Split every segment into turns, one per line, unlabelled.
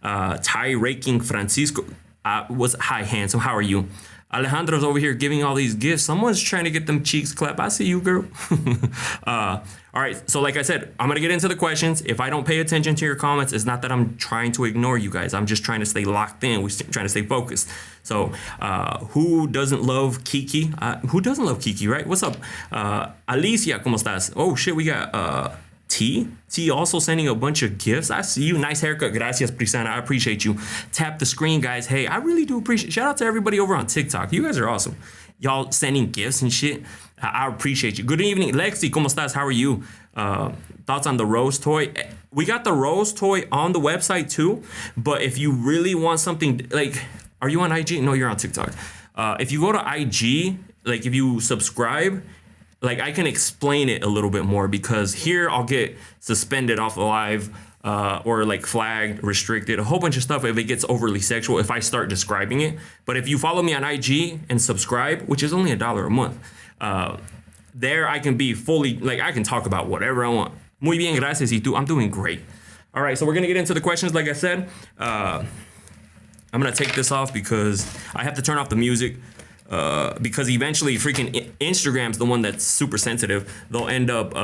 Tie raking Francisco was hi handsome. How are you? Alejandro's over here giving all these gifts. Someone's trying to get them cheeks clapped. I see you, girl. All right. So like I said, I'm going to get into the questions. If I don't pay attention to your comments, it's not that I'm trying to ignore you guys. I'm just trying to stay locked in. We're trying to stay focused. So who doesn't love Kiki? Who doesn't love Kiki, right? What's up? Alicia, ¿cómo estás? Oh, shit. We got T also sending a bunch of gifts. I see you. Nice haircut. Gracias, Prisana. I appreciate you. Tap the screen, guys. Hey, I really do appreciate. Shout out to everybody over on TikTok. You guys are awesome. Y'all sending gifts and shit. I appreciate you. Good evening, Lexi. ¿Cómo estás? How are you? Thoughts on the Rose toy? We got the Rose toy on the website too. But if you really want something like, are you on IG? No, you're on TikTok. If you go to IG, like if you subscribe, like I can explain it a little bit more because here I'll get suspended off the live or like flagged, restricted, a whole bunch of stuff if it gets overly sexual if I start describing it. But if you follow me on IG and subscribe, which is only $1 a month, there I can be fully, like I can talk about whatever I want. Muy bien, gracias. Y tú, I'm doing great. All right, so we're gonna get into the questions. Like I said, I'm gonna take this off because I have to turn off the music. Because eventually freaking Instagram's the one that's super sensitive. They'll end up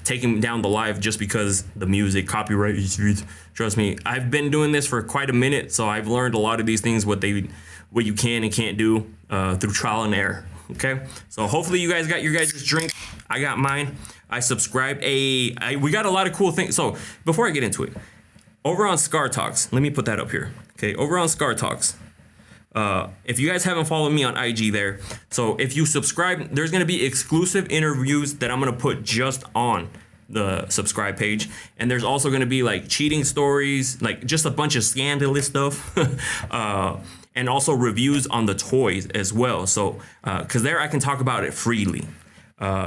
taking down the live just because the music, copyright issues. Trust me, I've been doing this for quite a minute, so I've learned a lot of these things, what you can and can't do through trial and error. Okay, so hopefully you guys got your guys' drink. I got mine. I subscribed. We got a lot of cool things. So before I get into it, over on Scar Talks, let me put that up here. Okay, over on Scar Talks. If you guys haven't followed me on IG there, so if you subscribe, there's going to be exclusive interviews that I'm going to put just on the subscribe page. And there's also going to be like cheating stories, like just a bunch of scandalous stuff, and also reviews on the toys as well. So, cause there I can talk about it freely.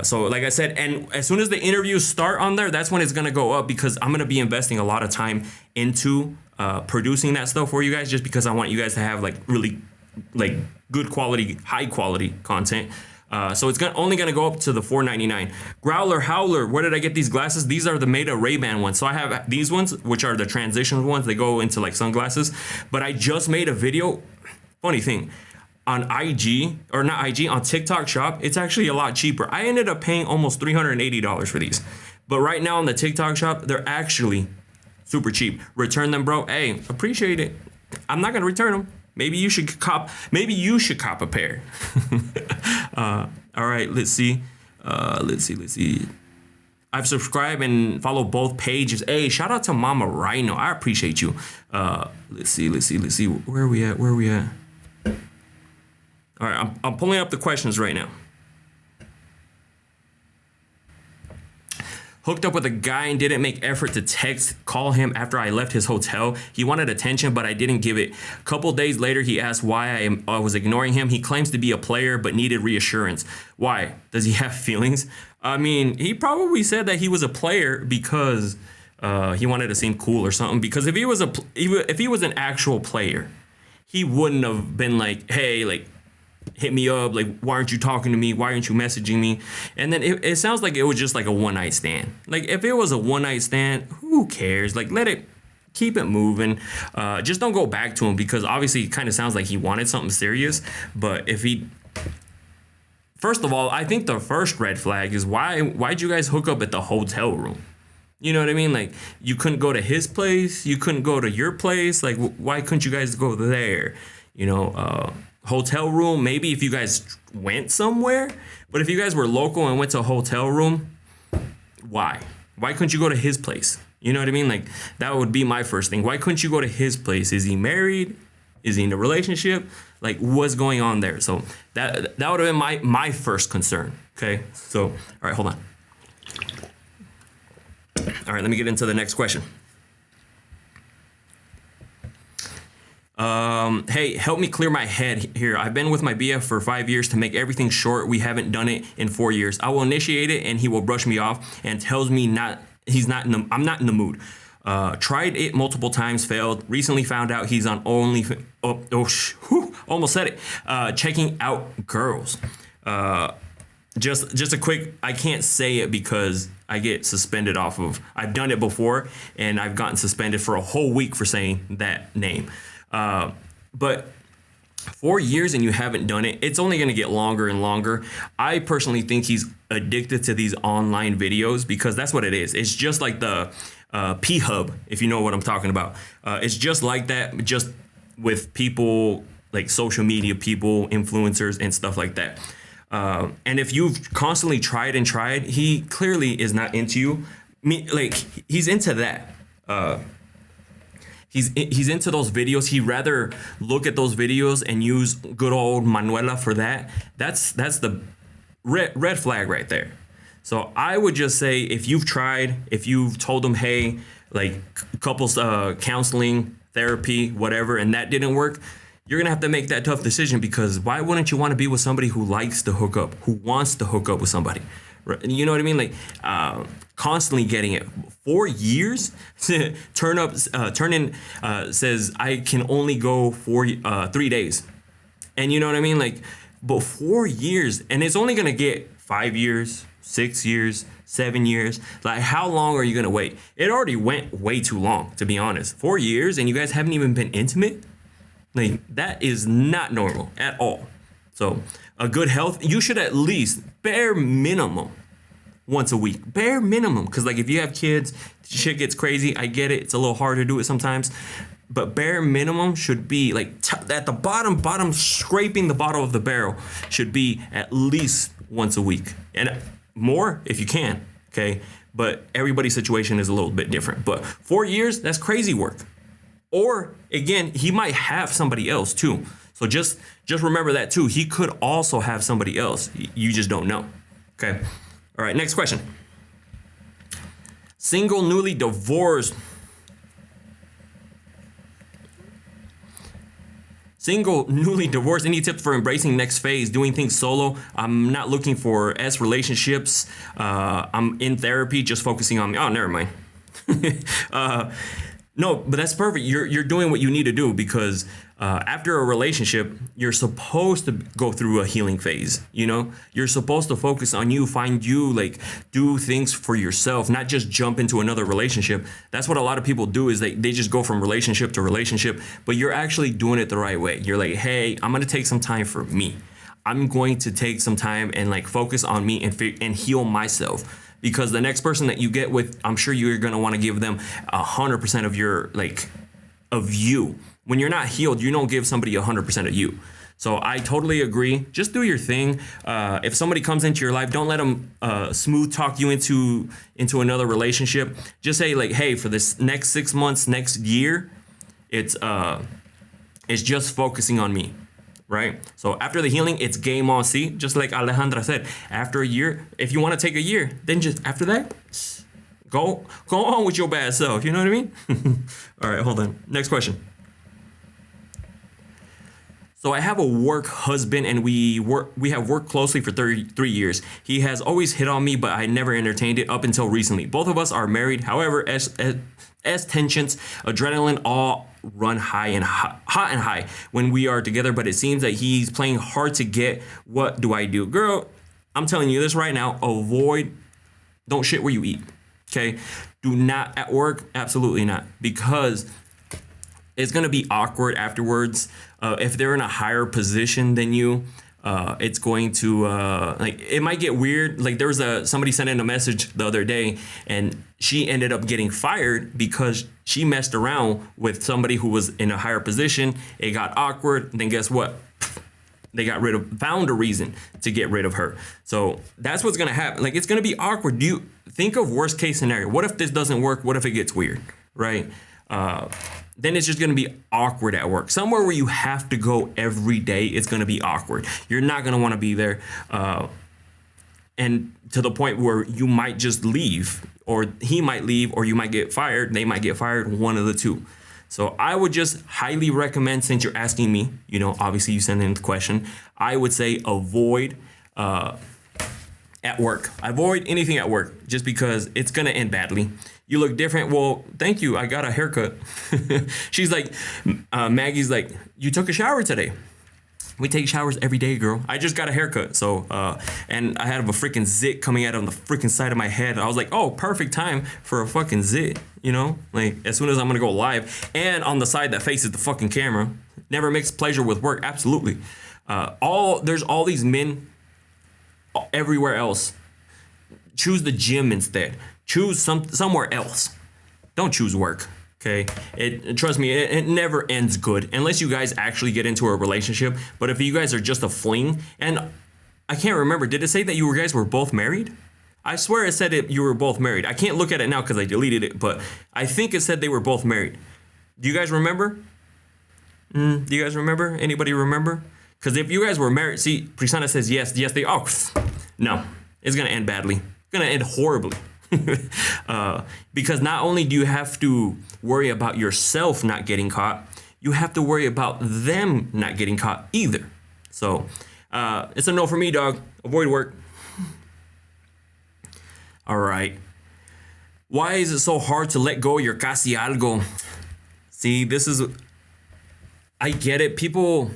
So like I said, and as soon as the interviews start on there, that's when it's going to go up because I'm going to be investing a lot of time into producing that stuff for you guys, just because I want you guys to have like really like good quality, high quality content. So it's only going to go up to the $4.99. Growler, Howler, where did I get these glasses? These are the Meta Ray-Ban ones. So I have these ones, which are the transition ones. They go into like sunglasses. But I just made a video. Funny thing. On IG, or not IG, on TikTok Shop, it's actually a lot cheaper. I ended up paying almost $380 for these. But right now on the TikTok Shop, they're actually super cheap. Return them, bro. Hey, appreciate it. I'm not gonna return them. Maybe you should cop a pair. All right, let's see. Let's see. I've subscribed and followed both pages. Hey, shout out to Mama Rhino. I appreciate you. Let's see. Where are we at? All right, I'm pulling up the questions right now. Hooked up with a guy and didn't make effort to call him after I left his hotel. He wanted attention, but I didn't give it. A couple days later, he asked why I was ignoring him. He claims to be a player, but needed reassurance. Why? Does he have feelings? I mean, he probably said that he was a player because he wanted to seem cool or something. Because if he was an actual player, he wouldn't have been like, hey, like, hit me up, like, why aren't you talking to me? Why aren't you messaging me? And then it sounds like it was just like a one-night stand. Like, if it was a one-night stand, who cares? Like, keep it moving. Just don't go back to him because obviously it kind of sounds like he wanted something serious. But first of all, I think the first red flag is why'd you guys hook up at the hotel room? You know what I mean? Like, you couldn't go to his place. You couldn't go to your place. Like, why couldn't you guys go there? You know, hotel room, maybe if you guys went somewhere, but if you guys were local and went to a hotel room, why couldn't you go to his place? You know what I mean? Like, that would be my first thing. Why couldn't you go to his place? Is he married? Is he in a relationship? Like, what's going on there? So that would have been my first concern. Okay, so all right, hold on. All right, let me get into the next question. Hey, help me clear my head here. I've been with my BF for 5 years to make everything short. We haven't done it in 4 years. I will initiate it and he will brush me off and tells me I'm not in the mood. Tried it multiple times, failed. Recently found out he's on almost said it. Checking out girls. just a quick, I can't say it because I get suspended off of, I've done it before and I've gotten suspended for a whole week for saying that name. But 4 years and you haven't done it, it's only going to get longer and longer. I personally think he's addicted to these online videos because that's what it is. It's just like the P-Hub, if you know what I'm talking about. It's just like that, just with people like social media people, influencers and stuff like that. And if you've constantly tried and tried, he clearly is not into you. Like he's into that. He's into those videos. He'd rather look at those videos and use good old Manuela for that. That's the red flag right there. So I would just say if you've tried, if you've told him, hey, like couples counseling, therapy, whatever, and that didn't work, you're going to have to make that tough decision because why wouldn't you want to be with somebody who likes to hook up, who wants to hook up with somebody? You know what I mean? Like constantly getting it. 4 years? Turn in says I can only go for 3 days. And you know what I mean? Like, but 4 years, and it's only going to get 5 years, 6 years, 7 years. Like, how long are you going to wait? It already went way too long, to be honest. 4 years, and you guys haven't even been intimate? Like, that is not normal at all. So, a good health, you should at least, bare minimum, once a week. Bare minimum. Because, like, if you have kids, shit gets crazy. I get it. It's a little hard to do it sometimes. But bare minimum should be, like, at the bottom, scraping the bottom of the barrel, should be at least once a week. And more if you can, okay? But everybody's situation is a little bit different. But 4 years, that's crazy work. Or, again, he might have somebody else, too. So just remember that, too. He could also have somebody else. You just don't know, okay? All right, next question. Single, newly divorced. Single, newly divorced. Any tips for embracing next phase, doing things solo? I'm not looking for relationships. I'm in therapy, just focusing on me. Oh, never mind. No, but that's perfect. You're doing what you need to do because after a relationship, you're supposed to go through a healing phase. You know, you're supposed to focus on you, find you, like do things for yourself, not just jump into another relationship. That's what a lot of people do is they just go from relationship to relationship, but you're actually doing it the right way. You're like, hey, I'm going to take some time for me. I'm going to take some time and like focus on me and heal myself. Because the next person that you get with, I'm sure you're going to want to give them 100% of your, like, of you. When you're not healed, you don't give somebody 100% of you. So I totally agree. Just do your thing. If somebody comes into your life, don't let them smooth talk you into another relationship. Just say like, hey, for this next 6 months, next year, it's just focusing on me. Right? So after the healing, it's game on. See, just like Alejandra said, after a year, if you want to take a year, then just after that, go on with your bad self. You know what I mean? All right, hold on. Next question. So I have a work husband and we have worked closely for 33 years. He has always hit on me, but I never entertained it up until recently. Both of us are married. However, as tensions, adrenaline all run hot and high when we are together, but it seems that he's playing hard to get. What do I do? Girl, I'm telling you this right now. Don't shit where you eat. Okay? Do not at work. Absolutely not. Because it's going to be awkward afterwards. If they're in a higher position than you, it's going to like it might get weird. Like there was somebody sent in a message the other day and she ended up getting fired because she messed around with somebody who was in a higher position. It got awkward. And then guess what? They found a reason to get rid of her. So that's what's going to happen. Like it's going to be awkward. Do you think of worst case scenario? What if this doesn't work? What if it gets weird? Right? Then it's just going to be awkward at work. Somewhere where you have to go every day, it's going to be awkward. You're not going to want to be there. And to the point where you might just leave, or he might leave, or you might get fired. They might get fired, one of the two. So I would just highly recommend, since you're asking me, you know, obviously you send in the question, I would say avoid at work. Avoid anything at work just because it's going to end badly. You look different. Well, thank you. I got a haircut. She's like, Maggie's like, you took a shower today. We take showers every day, girl. I just got a haircut, so and I had a freaking zit coming out on the freaking side of my head. I was like, oh, perfect time for a fucking zit, you know? Like as soon as I'm gonna go live, and on the side that faces the fucking camera. Never mix pleasure with work. Absolutely. There's all these men everywhere else. Choose the gym instead. Choose somewhere else. Don't choose work. Okay, trust me, it never ends good unless you guys actually get into a relationship. But if you guys are just a fling, and I can't remember, did it say that you guys were both married? I swear it said you were both married. I can't look at it now because I deleted it, but I think it said they were both married. Do you guys remember? Do you guys remember? Anybody remember? Because if you guys were married, see, Prisana says yes, they. Oh, no, it's gonna end badly. It's gonna end horribly. Because not only do you have to worry about yourself not getting caught, you have to worry about them not getting caught either. So it's a no for me, dog. Avoid work. All right. Why is it so hard to let go of your casi algo? See, I get it. People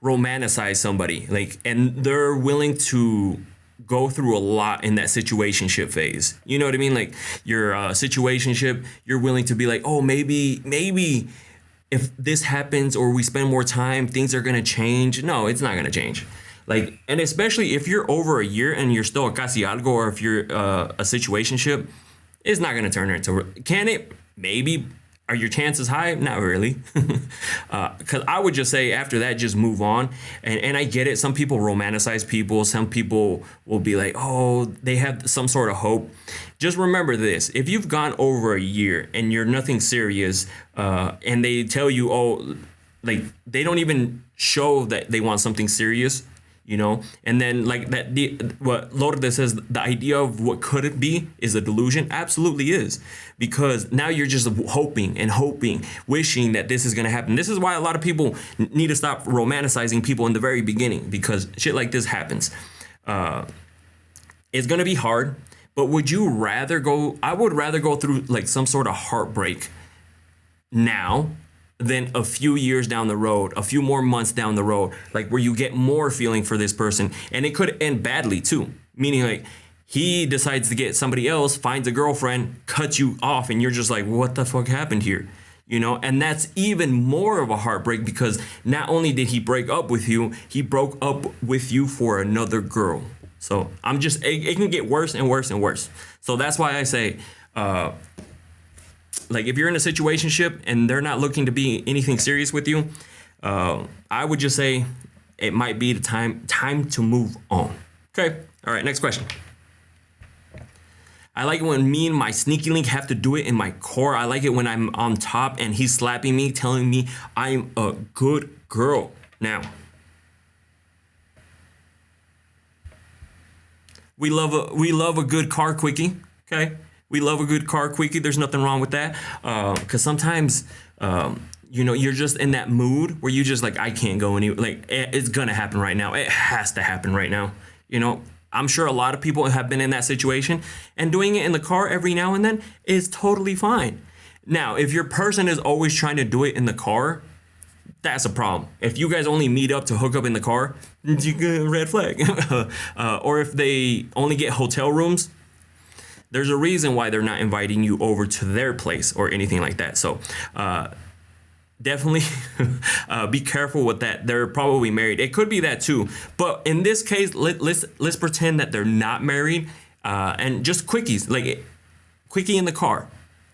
romanticize somebody, and they're willing to go through a lot in that situationship phase. You know what I mean? Like your situationship, you're willing to be like, oh, maybe if this happens or we spend more time, things are gonna change. No, it's not gonna change. And especially if you're over a year and you're still a casi algo, or if you're a situationship, it's not gonna turn into. Can it? Maybe. Are your chances high? Not really. Because I would just say after that, just move on. And I get it. Some people romanticize people. Some people will be like, oh, they have some sort of hope. Just remember this. If you've gone over a year and you're nothing serious, and they tell you, oh, they don't even show that they want something serious, you know, and then what Lourdes says, the idea of what could it be is a delusion. Absolutely is, because now you're just hoping, wishing that this is going to happen. This is why a lot of people need to stop romanticizing people in the very beginning, because shit like this happens. It's going to be hard, but would you rather I would rather go through some sort of heartbreak now than a few years down the road, a few more months down the road, where you get more feeling for this person. And it could end badly too. Meaning he decides to get somebody else, finds a girlfriend, cuts you off, and you're just like, what the fuck happened here? You know, and that's even more of a heartbreak, because not only did he break up with you, he broke up with you for another girl. So it can get worse and worse and worse. So that's why I say, if you're in a situationship and they're not looking to be anything serious with you, I would just say it might be the time to move on. Okay. All right. Next question. I like it when me and my sneaky link have to do it in my core. I like it when I'm on top and he's slapping me, telling me I'm a good girl. Now, we love a good car quickie. Okay. We love a good car quickie. There's nothing wrong with that. Because sometimes, you're just in that mood where you just I can't go anywhere. It's going to happen right now. It has to happen right now. You know, I'm sure a lot of people have been in that situation, and doing it in the car every now and then is totally fine. Now, if your person is always trying to do it in the car, that's a problem. If you guys only meet up to hook up in the car, you get a red flag. Or if they only get hotel rooms, there's a reason why they're not inviting you over to their place or anything like that. So definitely be careful with that. They're probably married. It could be that too. But in this case, let's pretend that they're not married, and just quickies, quickie in the car.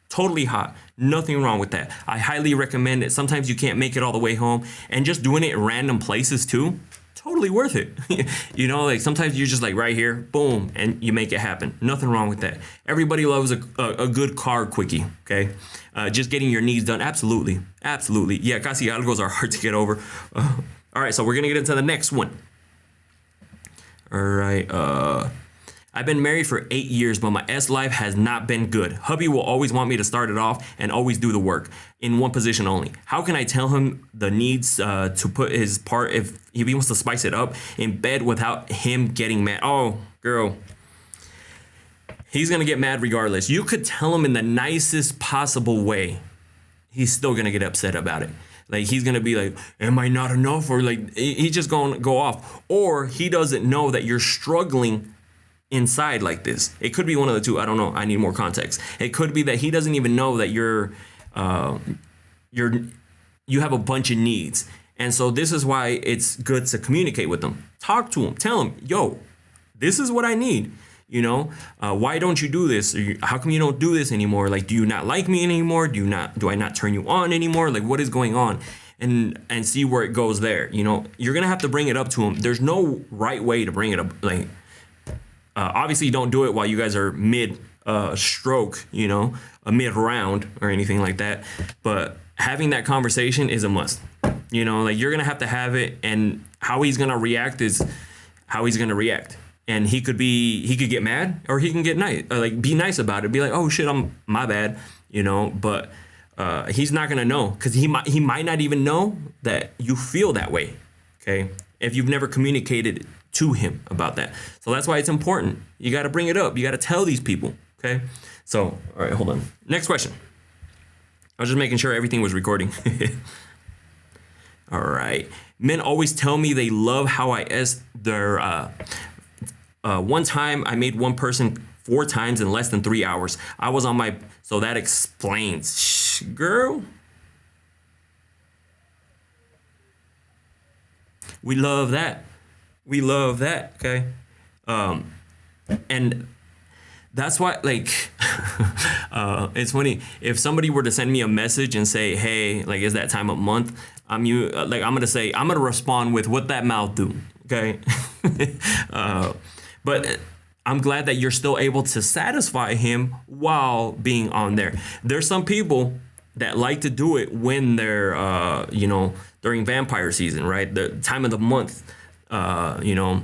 Totally hot. Nothing wrong with that. I highly recommend it. Sometimes you can't make it all the way home, and just doing it in random places too. Totally worth it. Sometimes you're just right here, boom, and you make it happen. Nothing wrong with that. Everybody loves a good car quickie, okay? Just getting your needs done. Absolutely. Yeah, casi algos are hard to get over. All right, so we're going to get into the next one. All right. I've been married for 8 years, but my life has not been good. Hubby will always want me to start it off and always do the work in one position only. How can I tell him the needs to put his part if he wants to spice it up in bed without him getting mad? Oh, girl. He's going to get mad regardless. You could tell him in the nicest possible way. He's still going to get upset about it. Like he's gonna be like, am I not enough? Or like he's just gonna go off. Or he doesn't know that you're struggling inside like this. It could be one of the two. I don't know. I need more context. It could be that he doesn't even know that you're you have a bunch of needs. And so this is why it's good to communicate with them. Talk to them. Tell them, yo, this is what I need. You know, why don't you do this? How come you don't do this anymore? Like, do you not like me anymore? Do I not turn you on anymore? Like, what is going on? And see where it goes there. You know, you're going to have to bring it up to him. There's no right way to bring it up. Like, obviously don't do it while you guys are mid stroke, you know, a mid round or anything like that. But having that conversation is a must. You know, like you're going to have it, and how he's going to react is how he's going to react. And he could get mad, or he can get nice, like be nice about it. Be like, oh shit, my bad, you know, but he's not going to know, because he might not even know that you feel that way. Okay. If you've never communicated to him about that. So that's why it's important. You got to bring it up. You got to tell these people. Okay. So, all right, hold on. Next question. I was just making sure everything was recording. All right. Men always tell me they love how I ask their, one time I made one person 4 times in less than 3 hours. I was on my, so that explains. Shh, girl. We love that. We love that. Okay. And that's why, like, it's funny if somebody were to send me a message and say, hey, like, is that time of month? I'm gonna respond with what that mouth do. Okay. But I'm glad that you're still able to satisfy him while being on there. There's some people that like to do it when they're, during vampire season, right? The time of the month, and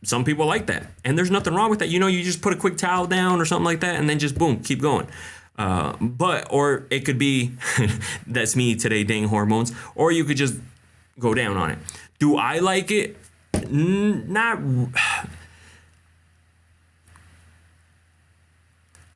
some people like that. And there's nothing wrong with that. You know, you just put a quick towel down or something like that, and then just boom, keep going. Or it could be, that's me today, dang hormones, or you could just go down on it. Do I like it? Not.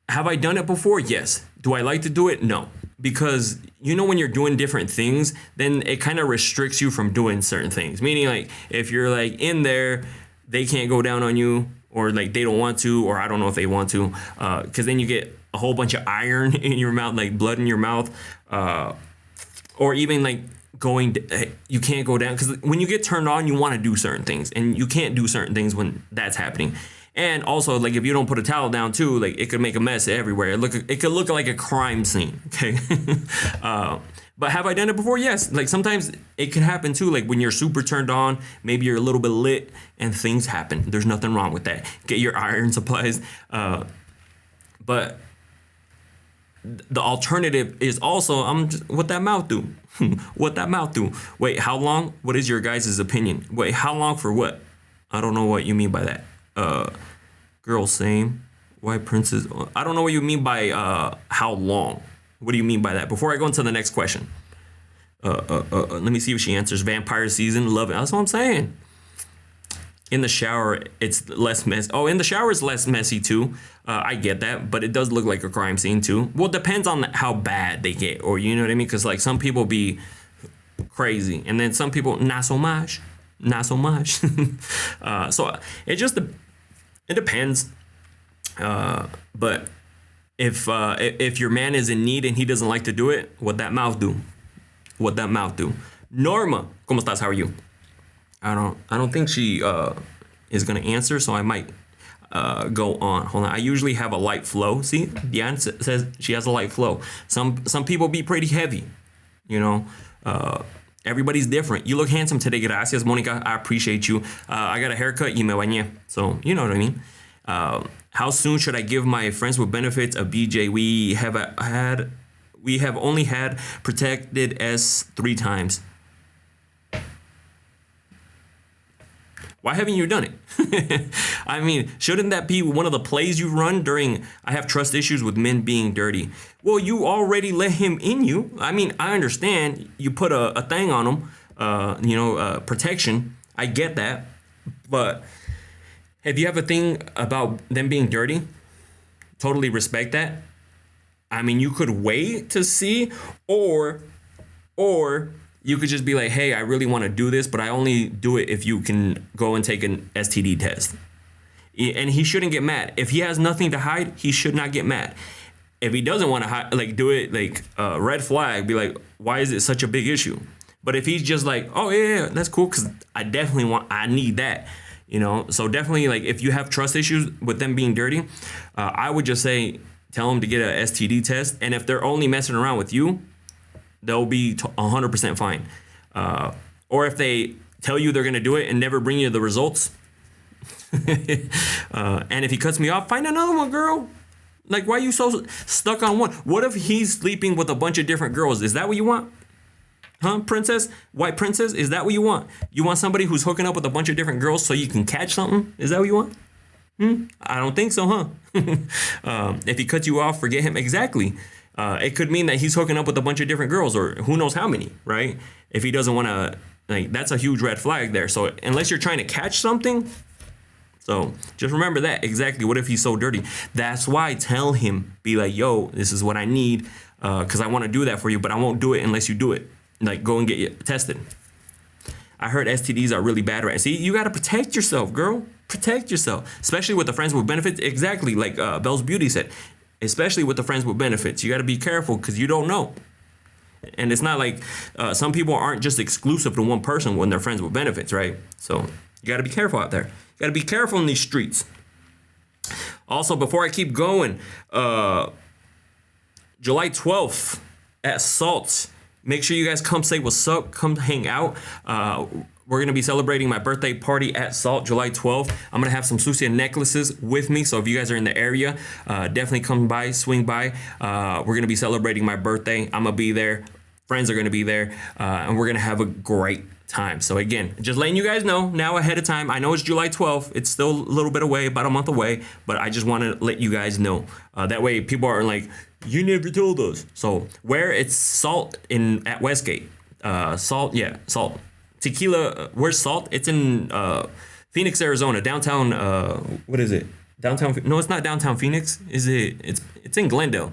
Have I done it before? Yes. Do I like to do it? No. Because, you know, when you're doing different things, then it kind of restricts you from doing certain things. Meaning, like, if you're, like, in there, they can't go down on you, or, like, they don't want to, or I don't know if they want to, because then you get a whole bunch of iron in your mouth, like blood in your mouth, or even, like, you can't go down, because when you get turned on, you want to do certain things, and you can't do certain things when that's happening. And also, like, if you don't put a towel down too, like, it could make a mess everywhere. It could look like a crime scene. Okay. But have I done it before? Yes. Like, sometimes it can happen too. Like, when you're super turned on, maybe you're a little bit lit, and things happen. There's nothing wrong with that. Get your iron supplies. But the alternative is also, what that mouth do? What that mouth do? Wait, how long? What is your guys' opinion? Wait, how long for what? I don't know what you mean by that. Girl, same. White princess. I don't know what you mean by how long. What do you mean by that? Before I go into the next question, let me see if she answers. Vampire season, love it. That's what I'm saying. In the shower, it's less messy. Oh, in the shower, it's less messy too. I get that, but it does look like a crime scene too. Well, it depends on how bad they get, or you know what I mean? Because, like, some people be crazy, and then some people not so much. So it depends. But if your man is in need and he doesn't like to do it, what that mouth do? What that mouth do? Norma, ¿cómo estás? How are you? I don't think she is gonna answer, so I might go on. Hold on. I usually have a light flow. See, Diane says she has a light flow. Some people be pretty heavy, you know. Everybody's different. You look handsome today. Gracias, Monica. I appreciate you. I got a haircut. Y me bañé. So, you know what I mean. How soon should I give my friends with benefits a BJ? We have only had protected S 3 times. Why haven't you done it? I mean, shouldn't that be one of the plays you run during I have trust issues with men being dirty? Well, you already let him in you. I mean, I understand you put a thing on him, protection. I get that. But if you have a thing about them being dirty, totally respect that. I mean, you could wait to see, or Or you could just be like, hey, I really want to do this, but I only do it if you can go and take an STD test. And he shouldn't get mad. If he has nothing to hide, he should not get mad. If he doesn't want to like do it, like red flag, be like, why is it such a big issue? But if he's just like, oh yeah, that's cool, because I need that, you know. So definitely, like, if you have trust issues with them being dirty, I would just say tell them to get a STD test. And if they're only messing around with you, they'll be 100% fine. Or if they tell you they're gonna do it and never bring you the results, and if he cuts me off, find another one, girl. Like, why are you so stuck on one? What if he's sleeping with a bunch of different girls? Is that what you want? Huh, princess? White princess? Is that what you want? You want somebody who's hooking up with a bunch of different girls so you can catch something? Is that what you want? I don't think so, huh? If he cuts you off, forget him. Exactly. It could mean that he's hooking up with a bunch of different girls, or who knows how many, right? If he doesn't want to, like, that's a huge red flag there. So unless you're trying to catch something, so just remember that. Exactly. What if he's so dirty? That's why tell him, be like, yo, this is what I need, because I want to do that for you, but I won't do it unless you do it. Like, go and get you tested. I heard STDs are really bad, right? See, you got to protect yourself, girl. Protect yourself, especially with the friends with benefits. Exactly, like Bell's Beauty said, especially with the friends with benefits. You got to be careful because you don't know. And it's not like some people aren't just exclusive to one person when they're friends with benefits, right? So you got to be careful out there. You got to be careful in these streets. Also, before I keep going, July 12th at SALT. Make sure you guys come say what's up. Come hang out. We're going to be celebrating my birthday party at SALT July 12th. I'm going to have some Sucia necklaces with me. So if you guys are in the area, definitely come by, swing by. We're going to be celebrating my birthday. I'm going to be there. Friends are going to be there. And we're going to have a great time. So again, just letting you guys know now ahead of time. I know it's July 12th. It's still a little bit away, about a month away. But I just want to let you guys know. That way people aren't like, you never told us. So where it's SALT at Westgate. SALT. Tequila, where's SALT? It's in Phoenix, Arizona, downtown. What is it? Downtown? No, it's not downtown Phoenix. Is it? It's in Glendale.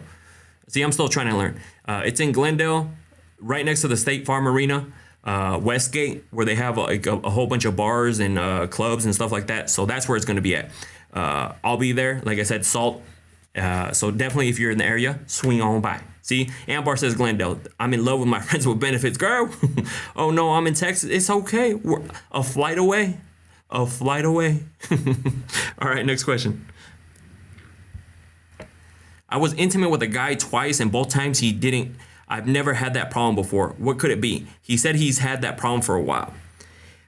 See, I'm still trying to learn. It's in Glendale, right next to the State Farm Arena, Westgate, where they have a whole bunch of bars and clubs and stuff like that. So that's where it's going to be at. I'll be there. Like I said, SALT. So definitely, if you're in the area, swing on by. See, Ambar says Glendale. I'm in love with my friends with benefits, girl. Oh no, I'm in Texas. It's okay. We're a flight away. A flight away. All right, next question. I was intimate with a guy twice, and both times he didn't. I've never had that problem before. What could it be? He said he's had that problem for a while.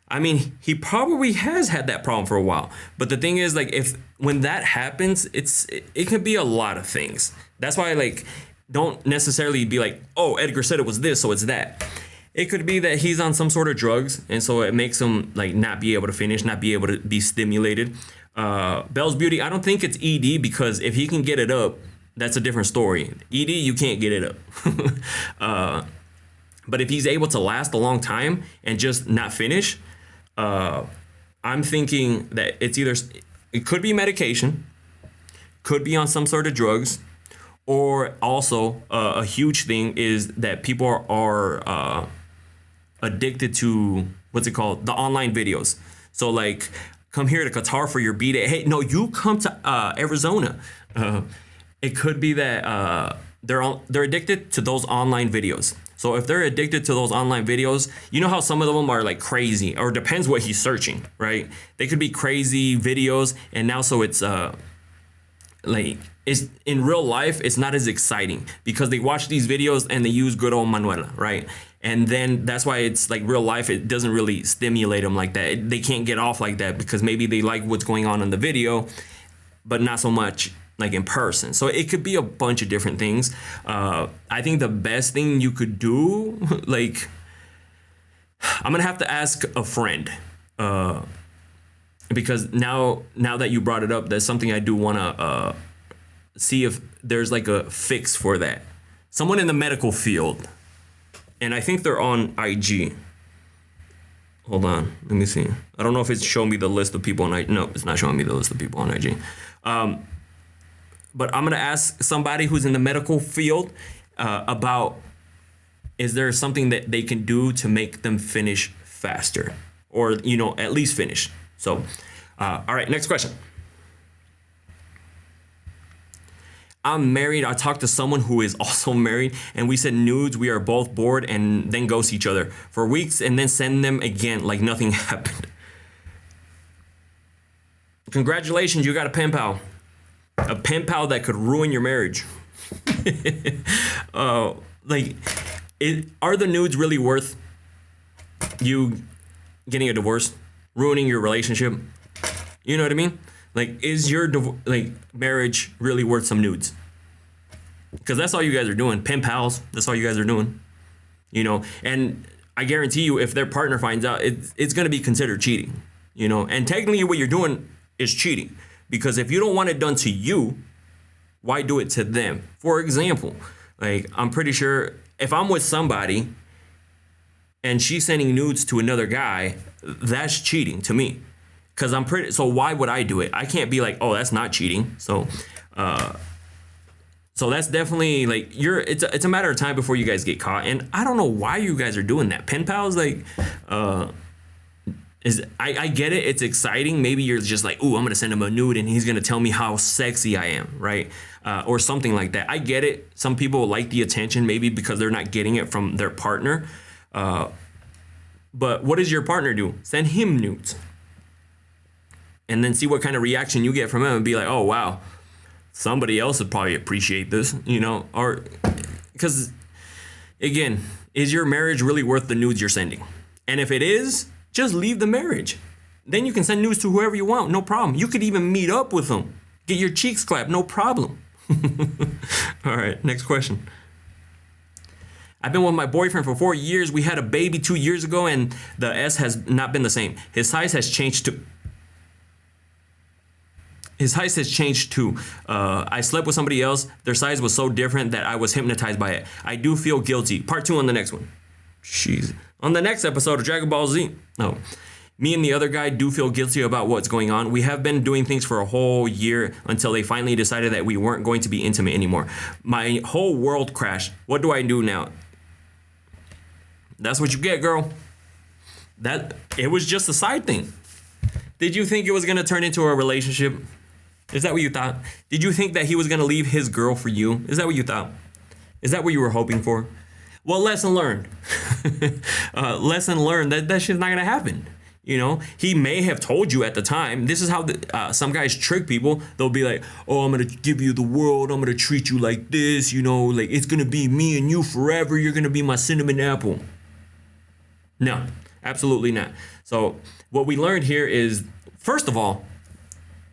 I mean, he probably has had that problem for a while. But the thing is, like, when that happens, it could be a lot of things. That's why, like, don't necessarily be like, oh, Edgar said it was this, so it's that. It could be that he's on some sort of drugs, and so it makes him, like, not be able to finish, not be able to be stimulated. Bell's Beauty, I don't think it's ED, because if he can get it up, that's a different story. ED, you can't get it up. But if he's able to last a long time and just not finish, I'm thinking that it could be medication, could be on some sort of drugs, or also a huge thing is that people are addicted to, what's it called? The online videos. So like, come here to Qatar for your B-Day. Hey, no, you come to Arizona. It could be that they're addicted to those online videos. So if they're addicted to those online videos, you know how some of them are like crazy, or depends what he's searching, right? They could be crazy videos, and now so it's like, it's in real life, it's not as exciting because they watch these videos and they use good old Manuela, right? And then that's why it's like real life, it doesn't really stimulate them like that. They can't get off like that because maybe they like what's going on in the video, but not so much like in person. So it could be a bunch of different things. I think the best thing you could do, like, I'm gonna have to ask a friend, because now that you brought it up, that's something I do wanna see if there's like a fix for that. Someone in the medical field, and I think they're on IG. Hold on, let me see. I don't know if it's showing me the list of people on IG. No, it's not showing me the list of people on IG. But I'm gonna ask somebody who's in the medical field about is there something that they can do to make them finish faster, or at least finish? So, all right, next question. I'm married. I talked to someone who is also married, and we send nudes. We are both bored and then ghost each other for weeks and then send them again like nothing happened. Congratulations, you got a pen pal. A pen pal that could ruin your marriage. Are the nudes really worth you getting a divorce, ruining your relationship? You know what I mean? Like, is your marriage really worth some nudes? Because that's all you guys are doing. Pen pals, that's all you guys are doing. And I guarantee you, if their partner finds out, it's going to be considered cheating. And technically what you're doing is cheating. Because if you don't want it done to you, why do it to them? For example, I'm pretty sure if I'm with somebody and she's sending nudes to another guy, that's cheating to me. Because so why would I do it? I can't be like, oh, that's not cheating. So that's definitely it's a matter of time before you guys get caught. And I don't know why you guys are doing that. Pen pals, I get it. It's exciting. Maybe you're just like, ooh, I'm going to send him a nude and he's going to tell me how sexy I am, right? Or something like that. I get it. Some people like the attention, maybe because they're not getting it from their partner. But what does your partner do? Send him nudes. And then see what kind of reaction you get from him and be like, oh, wow, somebody else would probably appreciate this, or because, again, is your marriage really worth the nudes you're sending? And if it is, just leave the marriage. Then you can send nudes to whoever you want, no problem. You could even meet up with them, get your cheeks clapped, no problem. All right, next question. I've been with my boyfriend for 4 years. We had a baby 2 years ago, and the S has not been the same. His size has changed too. I slept with somebody else. Their size was so different that I was hypnotized by it. I do feel guilty. Part 2 on the next one. Jeez. On the next episode of Dragon Ball Z. Me and the other guy do feel guilty about what's going on. We have been doing things for a whole year until they finally decided that we weren't going to be intimate anymore. My whole world crashed. What do I do now? That's what you get, girl. It was just a side thing. Did you think it was going to turn into a relationship? Is that what you thought? Did you think that he was going to leave his girl for you? Is that what you thought? Is that what you were hoping for? Well, lesson learned. Lesson learned that shit's not going to happen. He may have told you at the time. This is how some guys trick people. They'll be like, oh, I'm going to give you the world. I'm going to treat you like this. It's going to be me and you forever. You're going to be my cinnamon apple. No, absolutely not. So what we learned here is, first of all,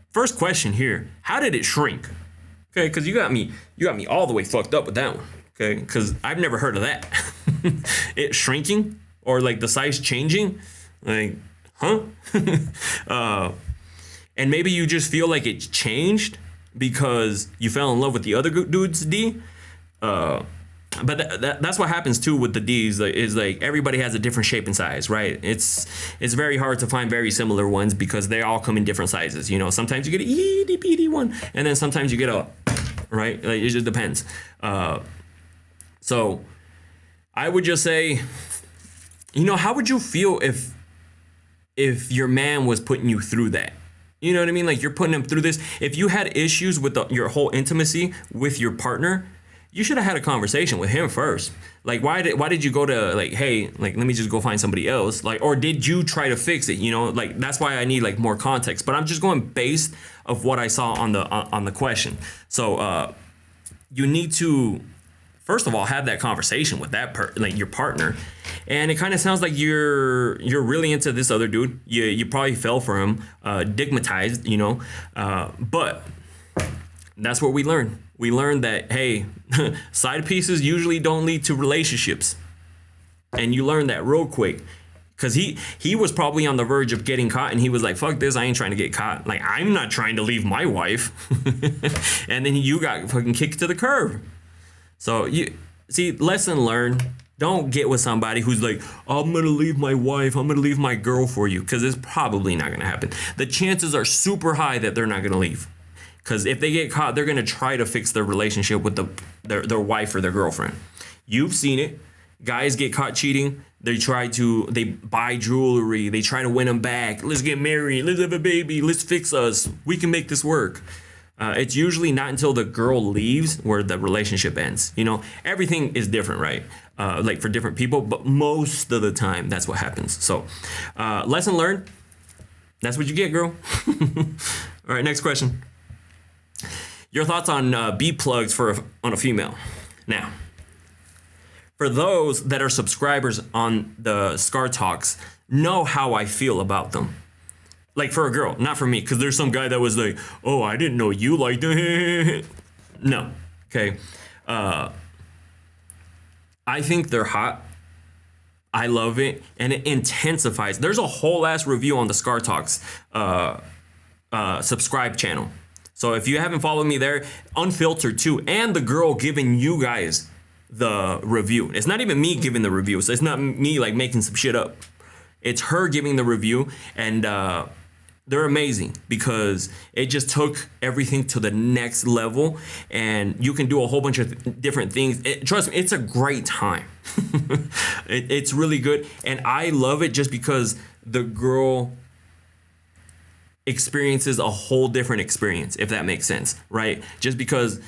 first question here, how did it shrink? Okay, because you got me all the way fucked up with that one. Okay, because I've never heard of that. It shrinking or the size changing, huh? And maybe you just feel like it changed because you fell in love with the other dudes, D. But that's what happens too with the D's. Is everybody has a different shape and size, right? It's very hard to find very similar ones because they all come in different sizes. Sometimes you get an itty bitty one, and then sometimes you get a, right? It just depends. So I would just say, how would you feel if your man was putting you through that? You know what I mean? You're putting him through this. If you had issues with your whole intimacy with your partner, you should have had a conversation with him first. Why did you go to hey, let me just go find somebody else? Or did you try to fix it? That's why I need more context. But I'm just going based of what I saw on the question. So you need to, first of all, have that conversation with that your partner. And it kind of sounds like you're really into this other dude. You probably fell for him, digmatized, but that's what we learned. We learned that, hey, side pieces usually don't lead to relationships. And you learn that real quick. Because he was probably on the verge of getting caught, and he was like, fuck this, I ain't trying to get caught. I'm not trying to leave my wife. And then you got fucking kicked to the curb. So, lesson learned. Don't get with somebody who's like, I'm going to leave my wife, I'm going to leave my girl for you. Because it's probably not going to happen. The chances are super high that they're not going to leave. Because if they get caught, they're going to try to fix their relationship with their wife or their girlfriend. You've seen it. guys get caught cheating, they buy jewelry, they try to win them back. Let's get married, let's have a baby, let's fix us, we can make this work. It's usually not until the girl leaves where the relationship ends. You know, everything is different, right? Like for different people, but most of the time that's what happens. So, lesson learned. That's what you get, girl. All right, next question. Your thoughts on B plugs on a female. Now, for those that are subscribers on the Scar Talks, know how I feel about them. Like for a girl, not for me, because there's some guy that was like, oh, I didn't know you liked it. No, okay. I think they're hot. I love it, and it intensifies. There's a whole ass review on the Scar Talks subscribe channel. So if you haven't followed me there, unfiltered too, and the girl giving you guys the review. It's not even me giving the review, so it's not me like making some shit up. It's her giving the review, and they're amazing because it just took everything to the next level, and you can do a whole bunch of different things. Trust me, it's a great time. It's really good, and I love it just because the girl experiences a whole different experience, if that makes sense, right? Just because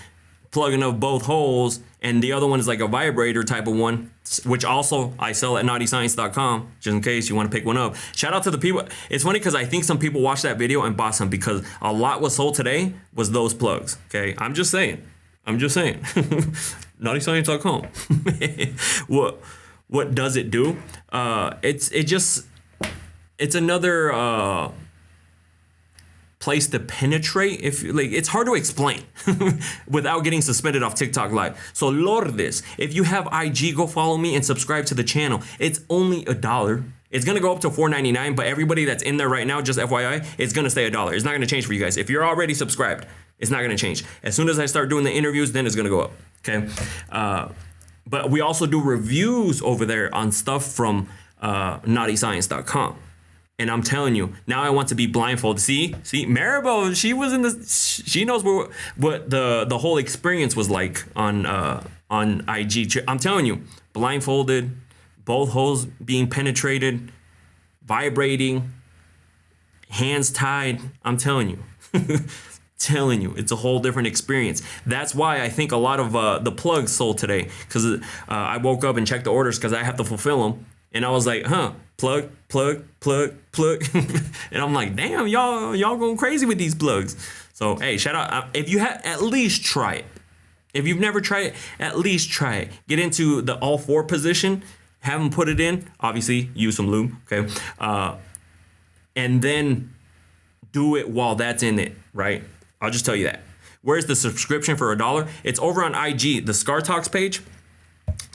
plugging up both holes, and the other one is like a vibrator type of one, which also I sell at naughtyscience.com, just in case you want to pick one up. Shout out to the people. It's funny because I think some people watched that video and bought some because a lot was sold today was those plugs. Okay, I'm just saying. naughtyscience.com. What does it do? It's another place to penetrate. If like, it's hard to explain without getting suspended off TikTok Live. So Lourdes, if you have IG, go follow me and subscribe to the channel. It's only $1. It's gonna go up to $4.99, but everybody that's in there right now, just FYI, it's gonna stay $1. It's not gonna change for you guys. If you're already subscribed, it's not gonna change. As soon as I start doing the interviews, then it's gonna go up. Okay. But we also do reviews over there on stuff from naughtyscience.com. And I'm telling you, now I want to be blindfolded. See, Maribel, she knows what the whole experience was like on IG. I'm telling you, blindfolded, both holes being penetrated, vibrating, hands tied. I'm telling you, it's a whole different experience. That's why I think a lot of the plugs sold today, because I woke up and checked the orders because I have to fulfill them. And I was like, plug. And I'm like, damn, y'all going crazy with these plugs. So, hey, shout out. If you have, at least try it. If you've never tried it, at least try it. Get into the all four position. Have them put it in. Obviously, use some lube, okay? And then do it while that's in it, right? I'll just tell you that. Where's the subscription for $1? It's over on IG, the Scar Talks page.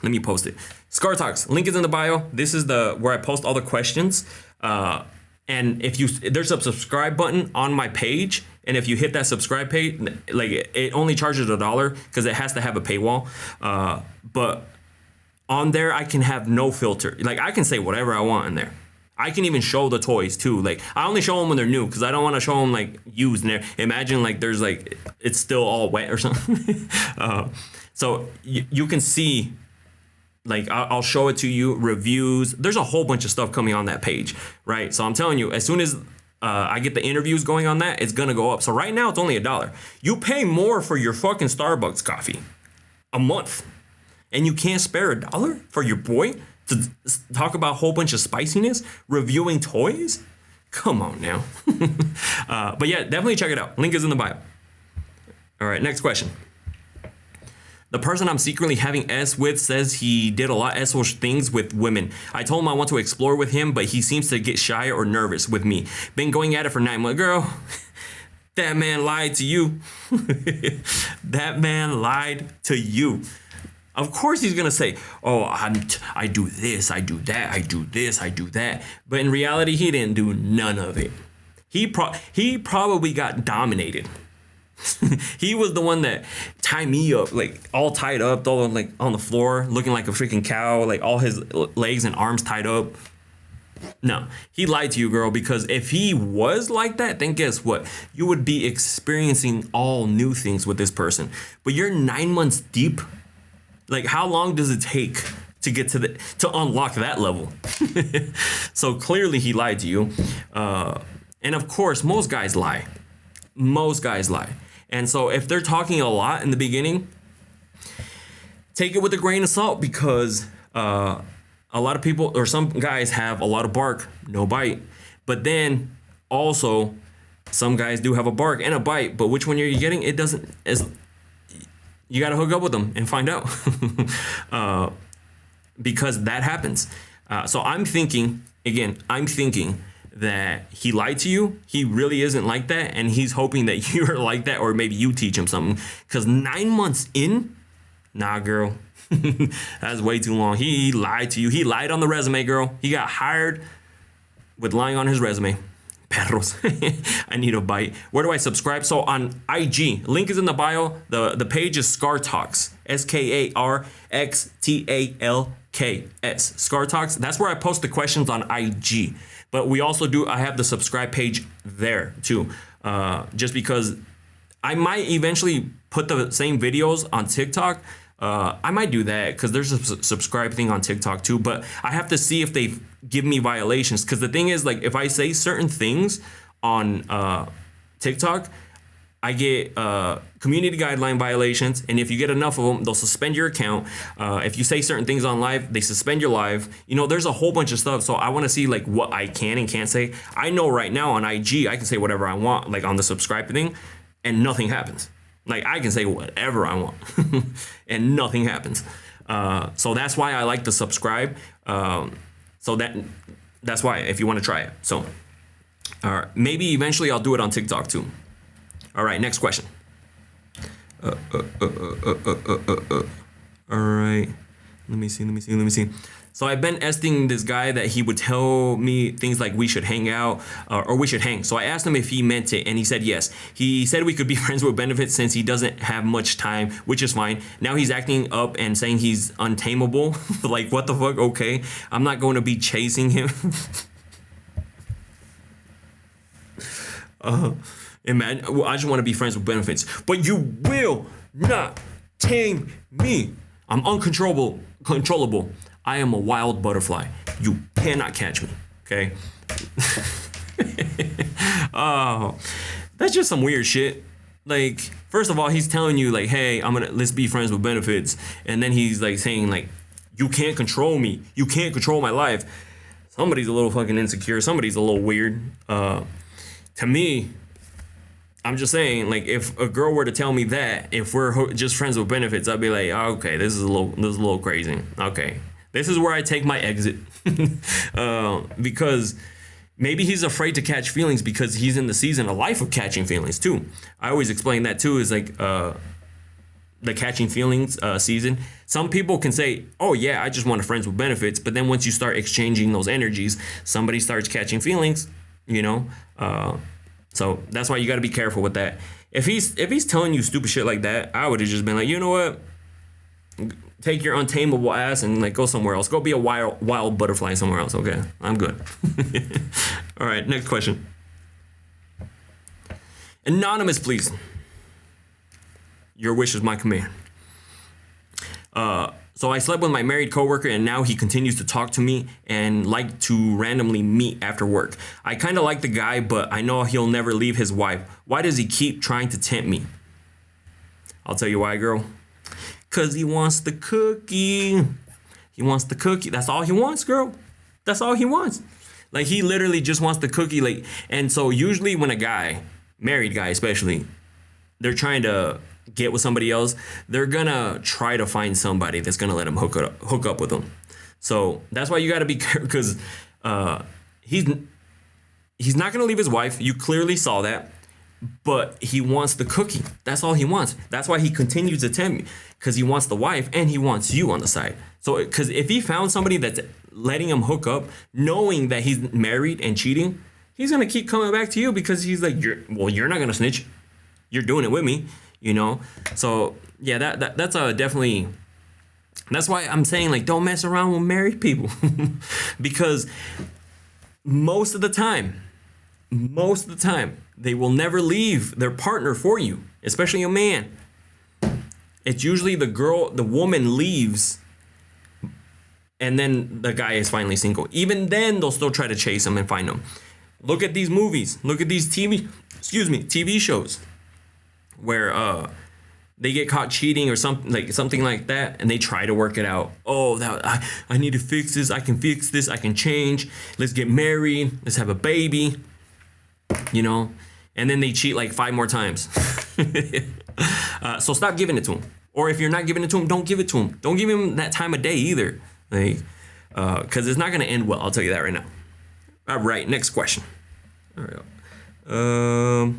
Let me post it. Scar Talks, link is in the bio. This is where I post all the questions. And there's a subscribe button on my page, and if you hit that subscribe page, like it only charges $1 because it has to have a paywall. But on there, I can have no filter. Like I can say whatever I want in there. I can even show the toys too. Like I only show them when they're new because I don't want to show them like used in there. Imagine like there's like it's still all wet or something. So you can see. Like I'll show it to you, reviews. There's a whole bunch of stuff coming on that page, right? So I'm telling you, as soon as I get the interviews going on that, it's gonna go up. So right now it's only $1. You pay more for your fucking Starbucks coffee a month, and you can't spare $1 for your boy to talk about a whole bunch of spiciness, reviewing toys. Come on now. But yeah, definitely check it out. Link is in the bio. All right, next question. The person I'm secretly having S with says he did a lot of S-ish things with women. I told him I want to explore with him, but he seems to get shy or nervous with me. Been going at it for 9 months. Girl, that man lied to you. That man lied to you. Of course he's going to say, oh, I do this, I do that, I do this, I do that. But in reality, he didn't do none of it. He probably got dominated. He was the one that tied me up, like all tied up, all like on the floor, looking like a freaking cow, like all his legs and arms tied up. No, he lied to you, girl, because if he was like that, then guess what? You would be experiencing all new things with this person. But you're 9 months deep. Like, how long does it take to get to unlock that level. So clearly he lied to you. And of course, most guys lie. Most guys lie. And so if they're talking a lot in the beginning, take it with a grain of salt, because a lot of people, or some guys, have a lot of bark, no bite. But then also some guys do have a bark and a bite, but which one are you getting? It doesn't, you got to hook up with them and find out. Because that happens. So I'm thinking that he lied to you. He really isn't like that. And he's hoping that you're like that, or maybe you teach him something. Because 9 months in, nah, girl, that's way too long. He lied to you. He lied on the resume, girl. He got hired with lying on his resume. Perros. I need a bite. Where do I subscribe? So on IG, link is in the bio. The page is Scar Talks. SKARXTALKS. Scar Talks. That's where I post the questions on IG. But we also I have the subscribe page there too. Just because I might eventually put the same videos on TikTok. I might do that because there's a subscribe thing on TikTok too, but I have to see if they give me violations. Because the thing is, like, if I say certain things on TikTok, I get community guideline violations, and if you get enough of them, they'll suspend your account. If you say certain things on live, they suspend your live. You know, there's a whole bunch of stuff. So I want to see like what I can and can't say. I know right now on IG, I can say whatever I want, like on the subscribe thing, and nothing happens. Like, I can say whatever I want and nothing happens. So that's why I like to subscribe. So that's why, if you want to try it. So maybe eventually I'll do it on TikTok too. All right, next question. All right. Let me see. So I've been asking this guy that he would tell me things like we should hang out or we should hang. So I asked him if he meant it, and he said yes. He said we could be friends with benefits since he doesn't have much time, which is fine. Now he's acting up and saying he's untamable. Like, what the fuck? Okay. I'm not going to be chasing him. Imagine, well, I just want to be friends with benefits, but you will not tame me. I'm controllable. I am a wild butterfly. You cannot catch me. Okay. Oh, that's just some weird shit. Like, first of all, he's telling you like, hey, let's be friends with benefits. And then he's like saying like, you can't control me. You can't control my life. Somebody's a little fucking insecure. Somebody's a little weird. To me, I'm just saying, like, if a girl were to tell me that, if we're just friends with benefits, I'd be like, oh, okay, this is a little crazy. Okay, this is where I take my exit. Because maybe he's afraid to catch feelings because he's in the season, a life of catching feelings too. I always explain that too, is like the catching feelings season. Some people can say, oh yeah, I just want a friends with benefits. But then once you start exchanging those energies, somebody starts catching feelings, you know? So that's why you got to be careful with that. If he's telling you stupid shit like that, I would have just been like, you know what? Take your untamable ass and like go somewhere else. Go be a wild butterfly somewhere else. Okay, I'm good. All right, next question. Anonymous, please. Your wish is my command. So I slept with my married coworker, and now he continues to talk to me and like to randomly meet after work. I kind of like the guy, but I know he'll never leave his wife. Why does he keep trying to tempt me? I'll tell you why, girl. Because he wants the cookie. He wants the cookie. That's all he wants, girl. That's all he wants. Like, he literally just wants the cookie. Like, and so usually when a guy, married guy especially, they're trying to get with somebody else, they're gonna try to find somebody that's gonna let him hook up with them. So that's why you gotta be careful, because he's not gonna leave his wife. You clearly saw that, but he wants the cookie. That's all he wants. That's why he continues to tempt me, because he wants the wife and he wants you on the side. So, because if he found somebody that's letting him hook up, knowing that he's married and cheating, he's gonna keep coming back to you, because he's like, you're not gonna snitch. You're doing it with me. You know, so yeah, that's definitely. That's why I'm saying, like, don't mess around with married people, because most of the time, they will never leave their partner for you, especially a man. It's usually the woman leaves and then the guy is finally single. Even then, they'll still try to chase him and find him. Look at these movies. Look at these TV shows where they get caught cheating or something like that, and they try to work it out. Oh, I need to fix this. I can fix this. I can change. Let's get married. Let's have a baby. You know, and then they cheat like 5 more times. So stop giving it to him. Or if you're not giving it to him, don't give it to him. Don't give him that time of day either. Like, because it's not gonna end well. I'll tell you that right now. All right, next question. All right.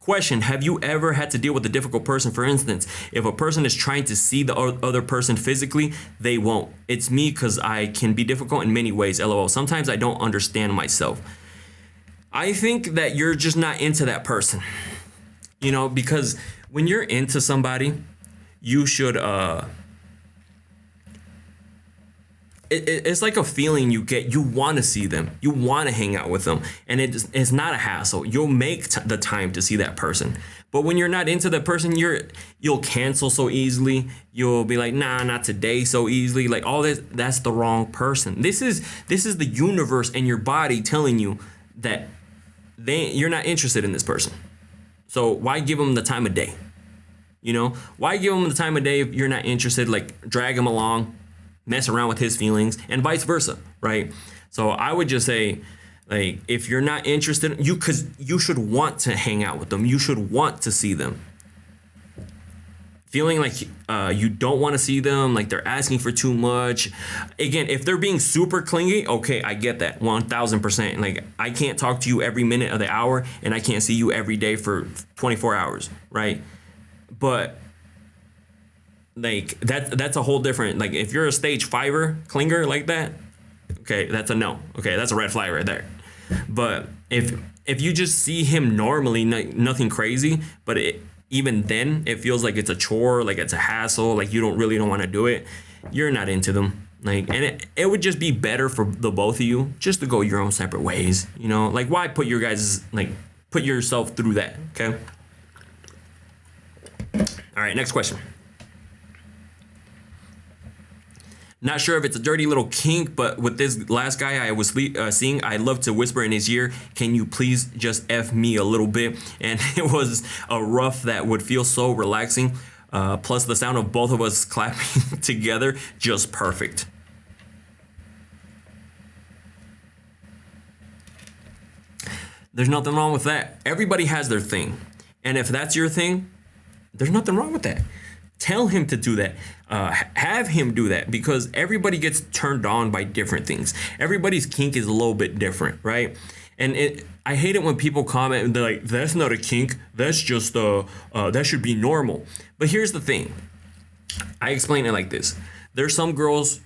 Question, have you ever had to deal with a difficult person? For instance, if a person is trying to see the other person physically, they won't. It's me because I can be difficult in many ways, LOL. Sometimes I don't understand myself. I think that you're just not into that person. You know, because when you're into somebody, you should, it's like a feeling you get. You want to see them. You want to hang out with them. And it's not a hassle. You'll make the time to see that person. But when you're not into that person, you'll cancel so easily. You'll be like, nah, not today so easily. Like all this, that's the wrong person. This is the universe and your body telling you that you're not interested in this person. So why give them the time of day? You know, why give them the time of day if you're not interested? Like drag him along, mess around with his feelings, and vice versa, right? So I would just say, like, if you're not interested, because you should want to hang out with them. You should want to see them. Feeling like you don't want to see them, like they're asking for too much. Again, if they're being super clingy, okay, I get that 1000%. Like I can't talk to you every minute of the hour, and I can't see you every day for 24 hours, right? But like that's a whole different. Like if you're a stage 5er clinger like that, okay, that's a no. Okay, that's a red flag right there. But if you just see him normally, nothing crazy, but even then, it feels like it's a chore, like it's a hassle, like you don't want to do it. You're not into them. Like, and it would just be better for the both of you just to go your own separate ways. You know, like why put yourself through that? Okay. All right, next question. Not sure if it's a dirty little kink, but with this last guy I was seeing, I love to whisper in his ear, can you please just F me a little bit? And it was a rough that would feel so relaxing. Plus the sound of both of us clapping together, just perfect. There's nothing wrong with that. Everybody has their thing. And if that's your thing, there's nothing wrong with that. Tell him to do that. Have him do that, because everybody gets turned on by different things. Everybody's kink is a little bit different, right? And I hate it when people comment and they're like, that's not a kink. That's just, that should be normal. But here's the thing. I explain it like this. There's some girls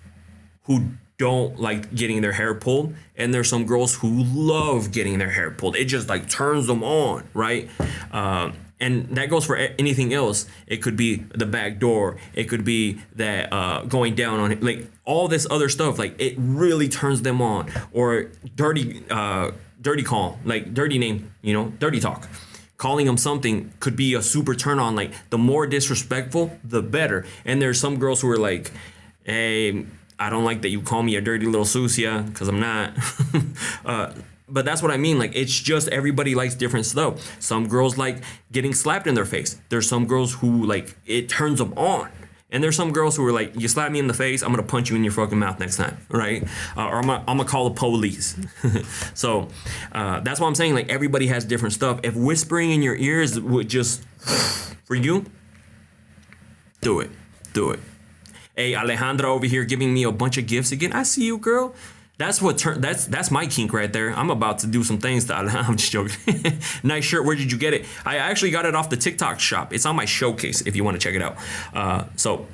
who don't like getting their hair pulled, and there's some girls who love getting their hair pulled. It just like turns them on, right? And that goes for anything else. It could be the back door. It could be that going down on it, like all this other stuff. Like it really turns them on. Or dirty call, like dirty name, you know, dirty talk. Calling them something could be a super turn on. Like the more disrespectful, the better. And there's some girls who are like, hey, I don't like that you call me a dirty little sucia, because I'm not. But that's what I mean. Like, it's just everybody likes different stuff. Some girls like getting slapped in their face. There's some girls who like it turns them on. And there's some girls who are like, you slap me in the face, I'm going to punch you in your fucking mouth next time, right? Or I'm going to call the police. So that's why I'm saying, like, everybody has different stuff. If whispering in your ears would just, for you, do it. Do it. Hey, Alejandra over here giving me a bunch of gifts again. I see you, girl. That's my kink right there. I'm about to do some things to Alejandra. I'm just joking. Nice shirt. Where did you get it? I actually got it off the TikTok shop. It's on my showcase if you want to check it out. So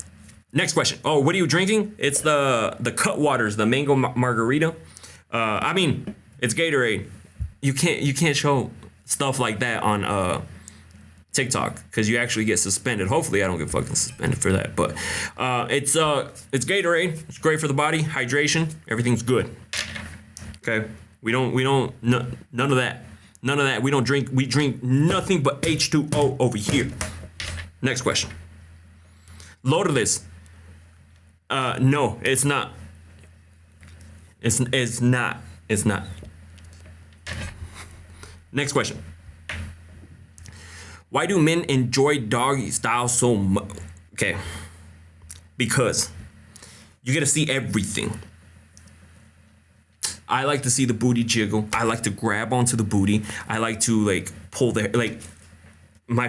next question. Oh, what are you drinking? It's the Cutwaters, the mango margarita. I mean, it's Gatorade. You can't show stuff like that on TikTok, because you actually get suspended. Hopefully I don't get fucking suspended for that, but it's Gatorade. It's great for the body, hydration, everything's good. Okay, we don't none of that. We drink nothing but H2O over here. Next question. Loadless. No, it's not. It's not. It's not. Next question. Why do men enjoy doggy style so much? Okay. Because you get to see everything. I like to see the booty jiggle. I like to grab onto the booty. I like to like pull the like my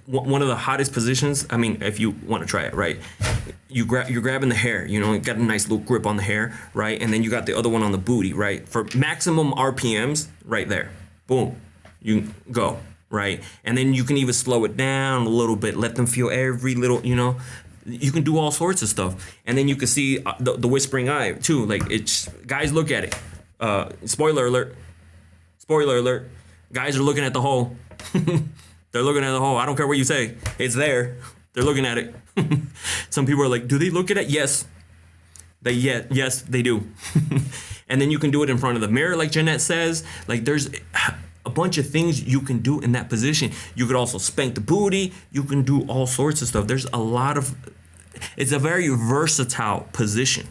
one of the hottest positions. I mean, if you want to try it, right? You're grabbing the hair. You know, you got a nice little grip on the hair, right? And then you got the other one on the booty, right? For maximum RPMs, right there. Boom, you go, right? And then you can even slow it down a little bit. Let them feel every little, you know. You can do all sorts of stuff, and then you can see the whispering eye too. Like it's guys look at it. Spoiler alert! Spoiler alert! Guys are looking at the hole. They're looking at the hole. I don't care what you say. It's there. They're looking at it. Some people are like, "Do they look at it?" Yes. Yes, they do. And then you can do it in front of the mirror, like Jeanette says. Like there's a bunch of things you can do in that position. You could also spank the booty. You can do all sorts of stuff. There's a lot of. It's a very versatile position.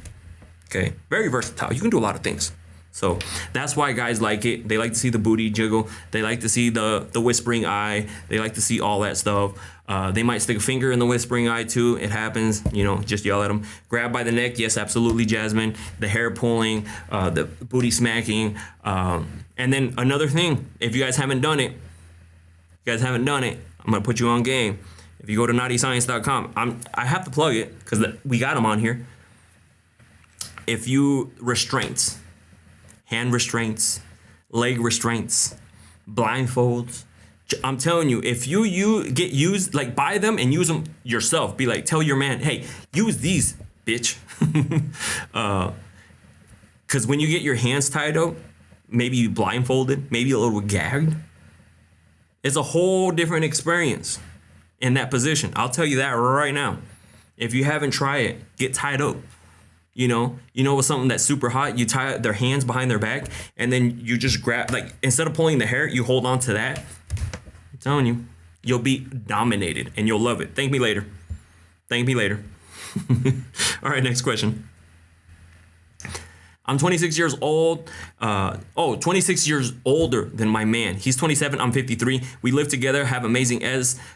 Okay, very versatile. You can do a lot of things. So that's why guys like it. They like to see the booty jiggle. They like to see the whispering eye. They like to see all that stuff. They might stick a finger in the whispering eye too. It happens. You know, just yell at them. Grab by the neck. Yes, absolutely, Jasmine. The hair pulling, the booty smacking. And then another thing, if you guys haven't done it, I'm gonna put you on game. If you go to naughtyscience.com, I have to plug it because we got them on here. If you restraints, hand restraints, leg restraints, blindfolds, I'm telling you, if you get used, like buy them and use them yourself. Be like, tell your man, hey, use these, bitch. Because when you get your hands tied up, maybe you blindfolded, maybe a little gagged, it's a whole different experience in that position. I'll tell you that right now. If you haven't tried it, get tied up. You know what's something that's super hot? You tie their hands behind their back, and then you just grab, like, instead of pulling the hair, you hold on to that. I'm telling you, you'll be dominated, and you'll love it. Thank me later. All right, next question. I'm 26 years old. 26 years older than my man. He's 27. I'm 53. We live together, have amazing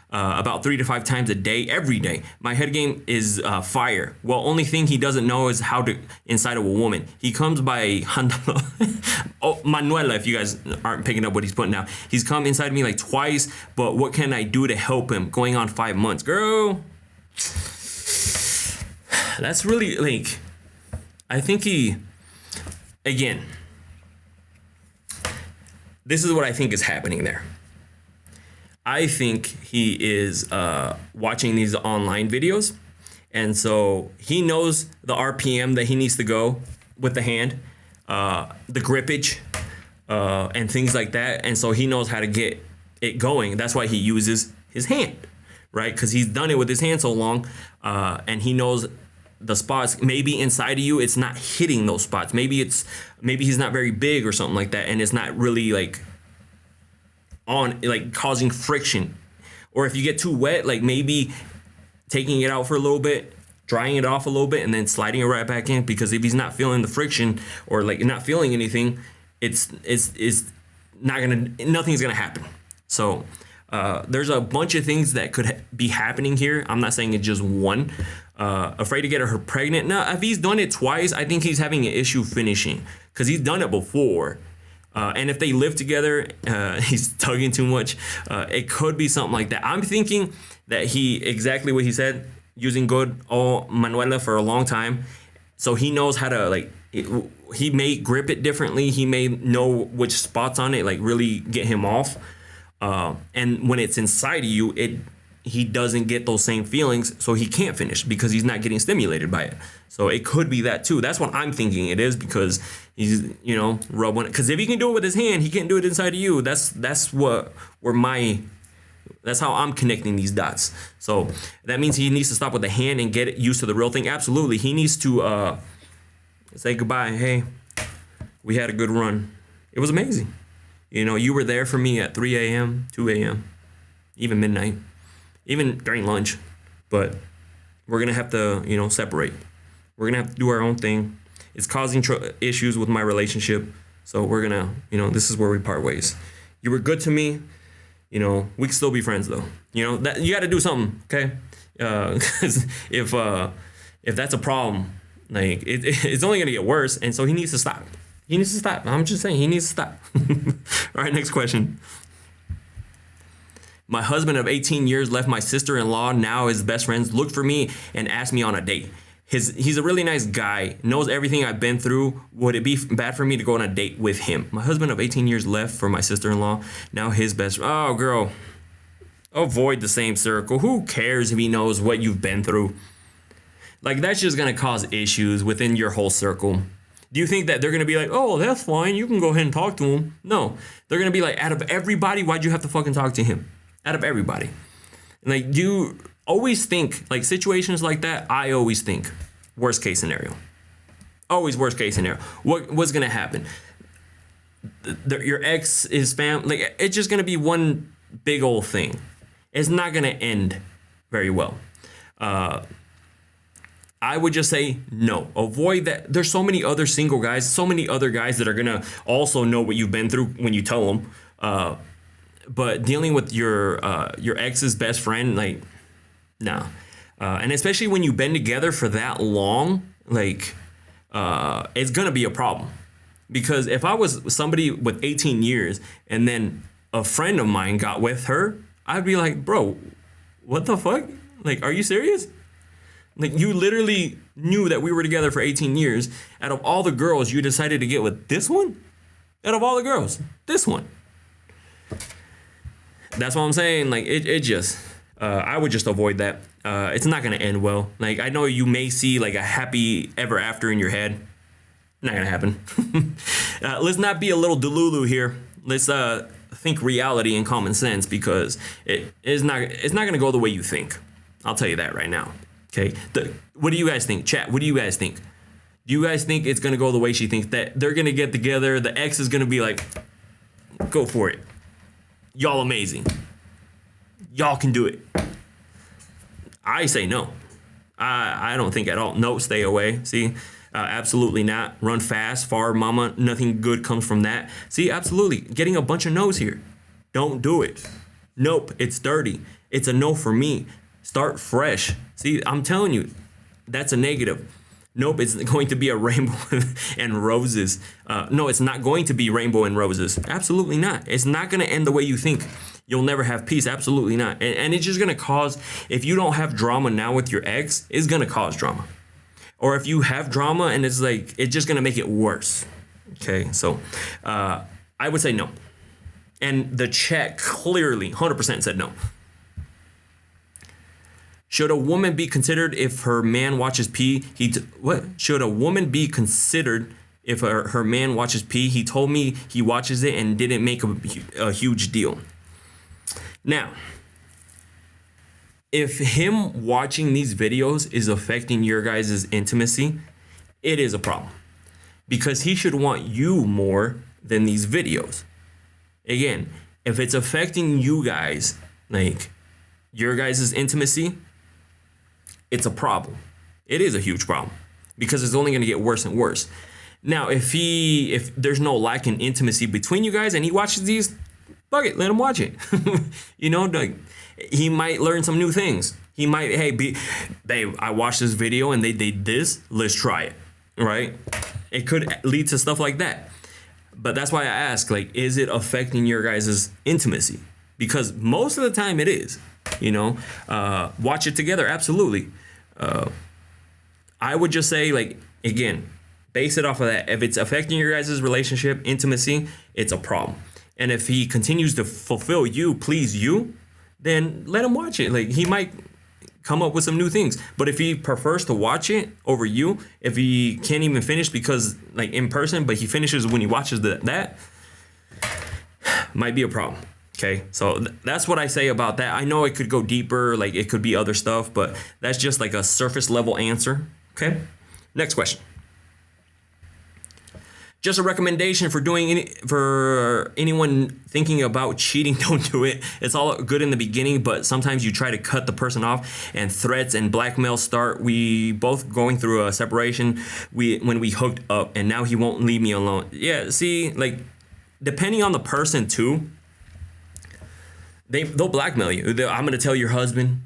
about 3 to 5 times a day, every day. My head game is fire. Well, only thing he doesn't know is how to inside of a woman. He comes by Manuela, if you guys aren't picking up what he's putting down. He's come inside me like twice, but what can I do to help him? Going on 5 months. Girl, that's really, like, I think again, this is what I think is happening there. I think he is watching these online videos, and so he knows the RPM that he needs to go with the hand, the grippage, and things like that, and so he knows how to get it going. That's why he uses his hand, right? Because he's done it with his hand so long, and he knows the spots. Maybe inside of you it's not hitting those spots. Maybe he's not very big or something like that, and it's not really like causing friction. Or if you get too wet, like maybe taking it out for a little bit, drying it off a little bit, and then sliding it right back in, because if he's not feeling the friction or like not feeling anything, nothing's gonna happen. So there's a bunch of things that could be happening here. I'm not saying it's just one. Afraid to get her pregnant. Now, if he's done it twice, I think he's having an issue finishing, because he's done it before. And if they live together, he's tugging too much. It could be something like that. I'm thinking that exactly what he said, using good old Manuela for a long time. So he knows how to, he may grip it differently. He may know which spots on it, really get him off. And when it's inside of you, he doesn't get those same feelings, so he can't finish because he's not getting stimulated by it. So it could be that too. That's what I'm thinking it is, because he's, rubbing it. Because if he can do it with his hand, he can't do it inside of you. That's how I'm connecting these dots. So that means he needs to stop with the hand and get used to the real thing. Absolutely. He needs to say goodbye. Hey, we had a good run. It was amazing. You were there for me at 3 a.m., 2 a.m., even midnight, even during lunch. But we're going to have to, separate. We're going to have to do our own thing. It's causing issues with my relationship. So we're gonna, this is where we part ways. You were good to me. We can still be friends though. That you got to do something, okay? 'Cause if that's a problem, like it's only gonna get worse, and so he needs to stop. He needs to stop. I'm just saying he needs to stop. All right, next question. My husband of 18 years left my sister-in-law. Now his best friends looked for me and asked me on a date. He's a really nice guy, knows everything I've been through. Would it be bad for me to go on a date with him? My husband of 18 years left for my sister-in-law. Now his best, oh girl, avoid the same circle. Who cares if he knows what you've been through? Like, that's just gonna cause issues within your whole circle. Do you think that they're gonna be like, oh, that's fine, you can go ahead and talk to him? No, they're gonna be like, out of everybody, why'd you have to fucking talk to him? Out of everybody. Like, you always think, like, situations like that, I always think worst case scenario. Always worst case scenario. What's gonna happen? Your ex is like, it's just gonna be one big old thing. It's not gonna end very well. I would just say no. Avoid that. There's so many other single guys, so many other guys that are gonna also know what you've been through when you tell them. But dealing with your ex's best friend, like, no. And especially when you've been together for that long, like, it's gonna be a problem. Because if I was somebody with 18 years and then a friend of mine got with her, I'd be like, bro, what the fuck? Like, are you serious? Like, you literally knew that we were together for 18 years. Out of all the girls, you decided to get with this one? Out of all the girls, this one. That's what I'm saying. Like, it just, I would just avoid that. It's not going to end well. Like, I know you may see like a happy ever after in your head. Not going to happen. Let's not be a little delulu here. Let's think reality and common sense, because it's not going to go the way you think. I'll tell you that right now. Okay. What do you guys think? Chat, what do you guys think? Do you guys think it's going to go the way she thinks? That they're going to get together, the ex is going to be like, go for it. Y'all amazing. Y'all can do it. I say no. I don't think at all. No, stay away. See? Absolutely not. Run fast, far, mama. Nothing good comes from that. See, absolutely. Getting a bunch of no's here. Don't do it. Nope, it's dirty. It's a no for me. Start fresh. See, I'm telling you, that's a negative. Nope, it's going to be a rainbow and roses. No, it's not going to be rainbow and roses. Absolutely not. It's not going to end the way you think. You'll never have peace. Absolutely not. And it's just going to cause, if you don't have drama now with your ex, it's going to cause drama. Or if you have drama and it's like, it's just going to make it worse. Okay, so I would say no. And the chat clearly 100% said no. Should a woman be considered if her man watches pee? What? Should a woman be considered if her man watches pee? He told me he watches it and didn't make a huge deal. Now, if him watching these videos is affecting your guys' intimacy, it is a problem. Because he should want you more than these videos. Again, if it's affecting you guys, like your guys' intimacy, it's a problem. It is a huge problem because it's only going to get worse and worse. Now, if there's no lack in intimacy between you guys and he watches these, fuck it, let him watch it. Like, he might learn some new things. He might, hey, babe, I watched this video and they did this. Let's try it, right? It could lead to stuff like that. But that's why I ask, like, is it affecting your guys' intimacy? Because most of the time it is. Watch it together, absolutely. I would just say, like, again, base it off of that. If it's affecting your guys' relationship, intimacy, it's a problem. And if he continues to fulfill you, please you, then let him watch it. Like, he might come up with some new things. But if he prefers to watch it over you, if he can't even finish because, like, in person, but he finishes when he watches that might be a problem. Okay, so that's what I say about that. I know it could go deeper, like it could be other stuff, but that's just like a surface level answer. Okay, next question. Just a recommendation for anyone thinking about cheating. Don't do it. It's all good in the beginning, but sometimes you try to cut the person off, and threats and blackmail start. We both going through a separation. When we hooked up, and now he won't leave me alone. Yeah, see, like depending on the person too, they'll blackmail you. I'm gonna tell your husband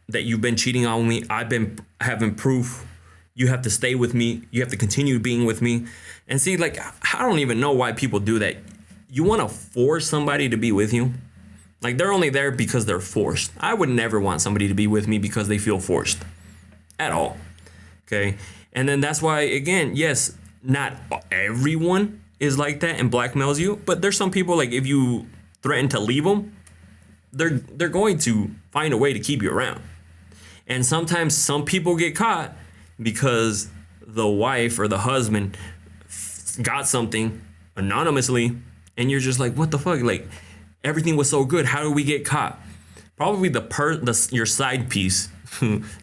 that you've been cheating on me. I've been having proof. You have to stay with me. You have to continue being with me. And see, like, I don't even know why people do that. You want to force somebody to be with you? Like, they're only there because they're forced. I would never want somebody to be with me because they feel forced at all. Okay. And then that's why, again, yes, not everyone is like that and blackmails you. But there's some people, like, if you threaten to leave them, they're going to find a way to keep you around. And sometimes some people get caught because the wife or the husband got something anonymously, and you're just like, what the fuck? Like, everything was so good. How did we get caught? Probably your side piece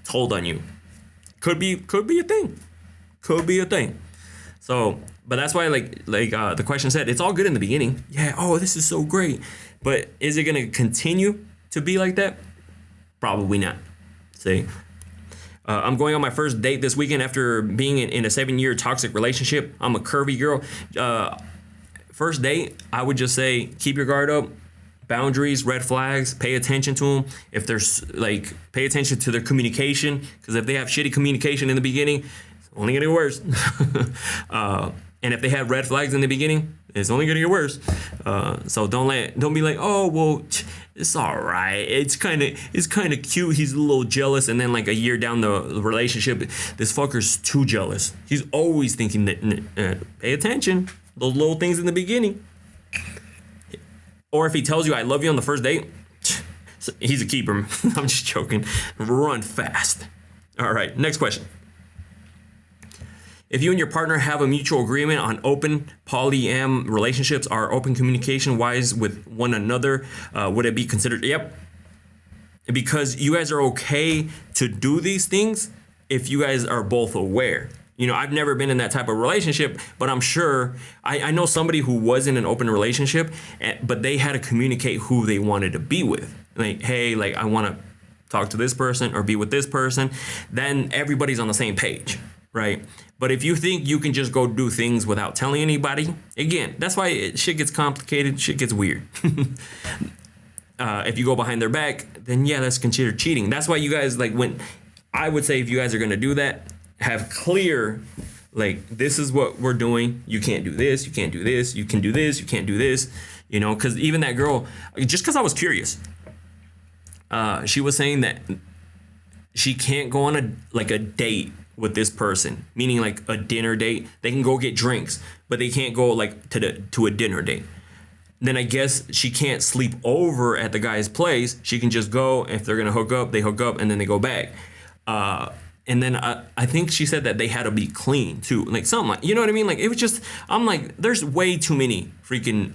told on you. Could be a thing. Could be a thing. So, but that's why, like the question said, it's all good in the beginning. Yeah. Oh, this is so great. But is it gonna continue to be like that? Probably not. See. I'm going on my first date this weekend after being in a 7-year toxic relationship. I'm a curvy girl. First date, I would just say, keep your guard up. Boundaries, red flags, pay attention to them. If there's pay attention to their communication, because if they have shitty communication in the beginning, it's only gonna get worse. And if they have red flags in the beginning, it's only gonna get worse. So don't be like, oh well, it's all right. It's kind of cute. He's a little jealous, and then like a year down the relationship, this fucker's too jealous. He's always thinking that. Pay attention, those little things in the beginning. Or if he tells you I love you on the first date, he's a keeper. I'm just joking. Run fast. All right, next question. If you and your partner have a mutual agreement on open polyam relationships, are open communication wise with one another, would it be considered? Yep. Because you guys are okay to do these things if you guys are both aware. You know, I've never been in that type of relationship, but I'm sure I know somebody who was in an open relationship, but they had to communicate who they wanted to be with. Like, hey, like I want to talk to this person or be with this person. Then everybody's on the same page, right? But if you think you can just go do things without telling anybody, again, that's why shit gets complicated, shit gets weird. If you go behind their back, then yeah, that's considered cheating. That's why you guys I would say if you guys are gonna do that, have clear, this is what we're doing. You can't do this. You can't do this. You can do this. You can't do this. You know, because even that girl, just because I was curious, she was saying that she can't go on a date with this person, meaning like a dinner date. They can go get drinks, but they can't go to a dinner date. Then I guess she can't sleep over at the guy's place. She can just go. If they're gonna hook up, they hook up, and then they go back. And then I think she said that they had to be clean too, like something, you know what I mean? Like it was just, I'm like, there's way too many freaking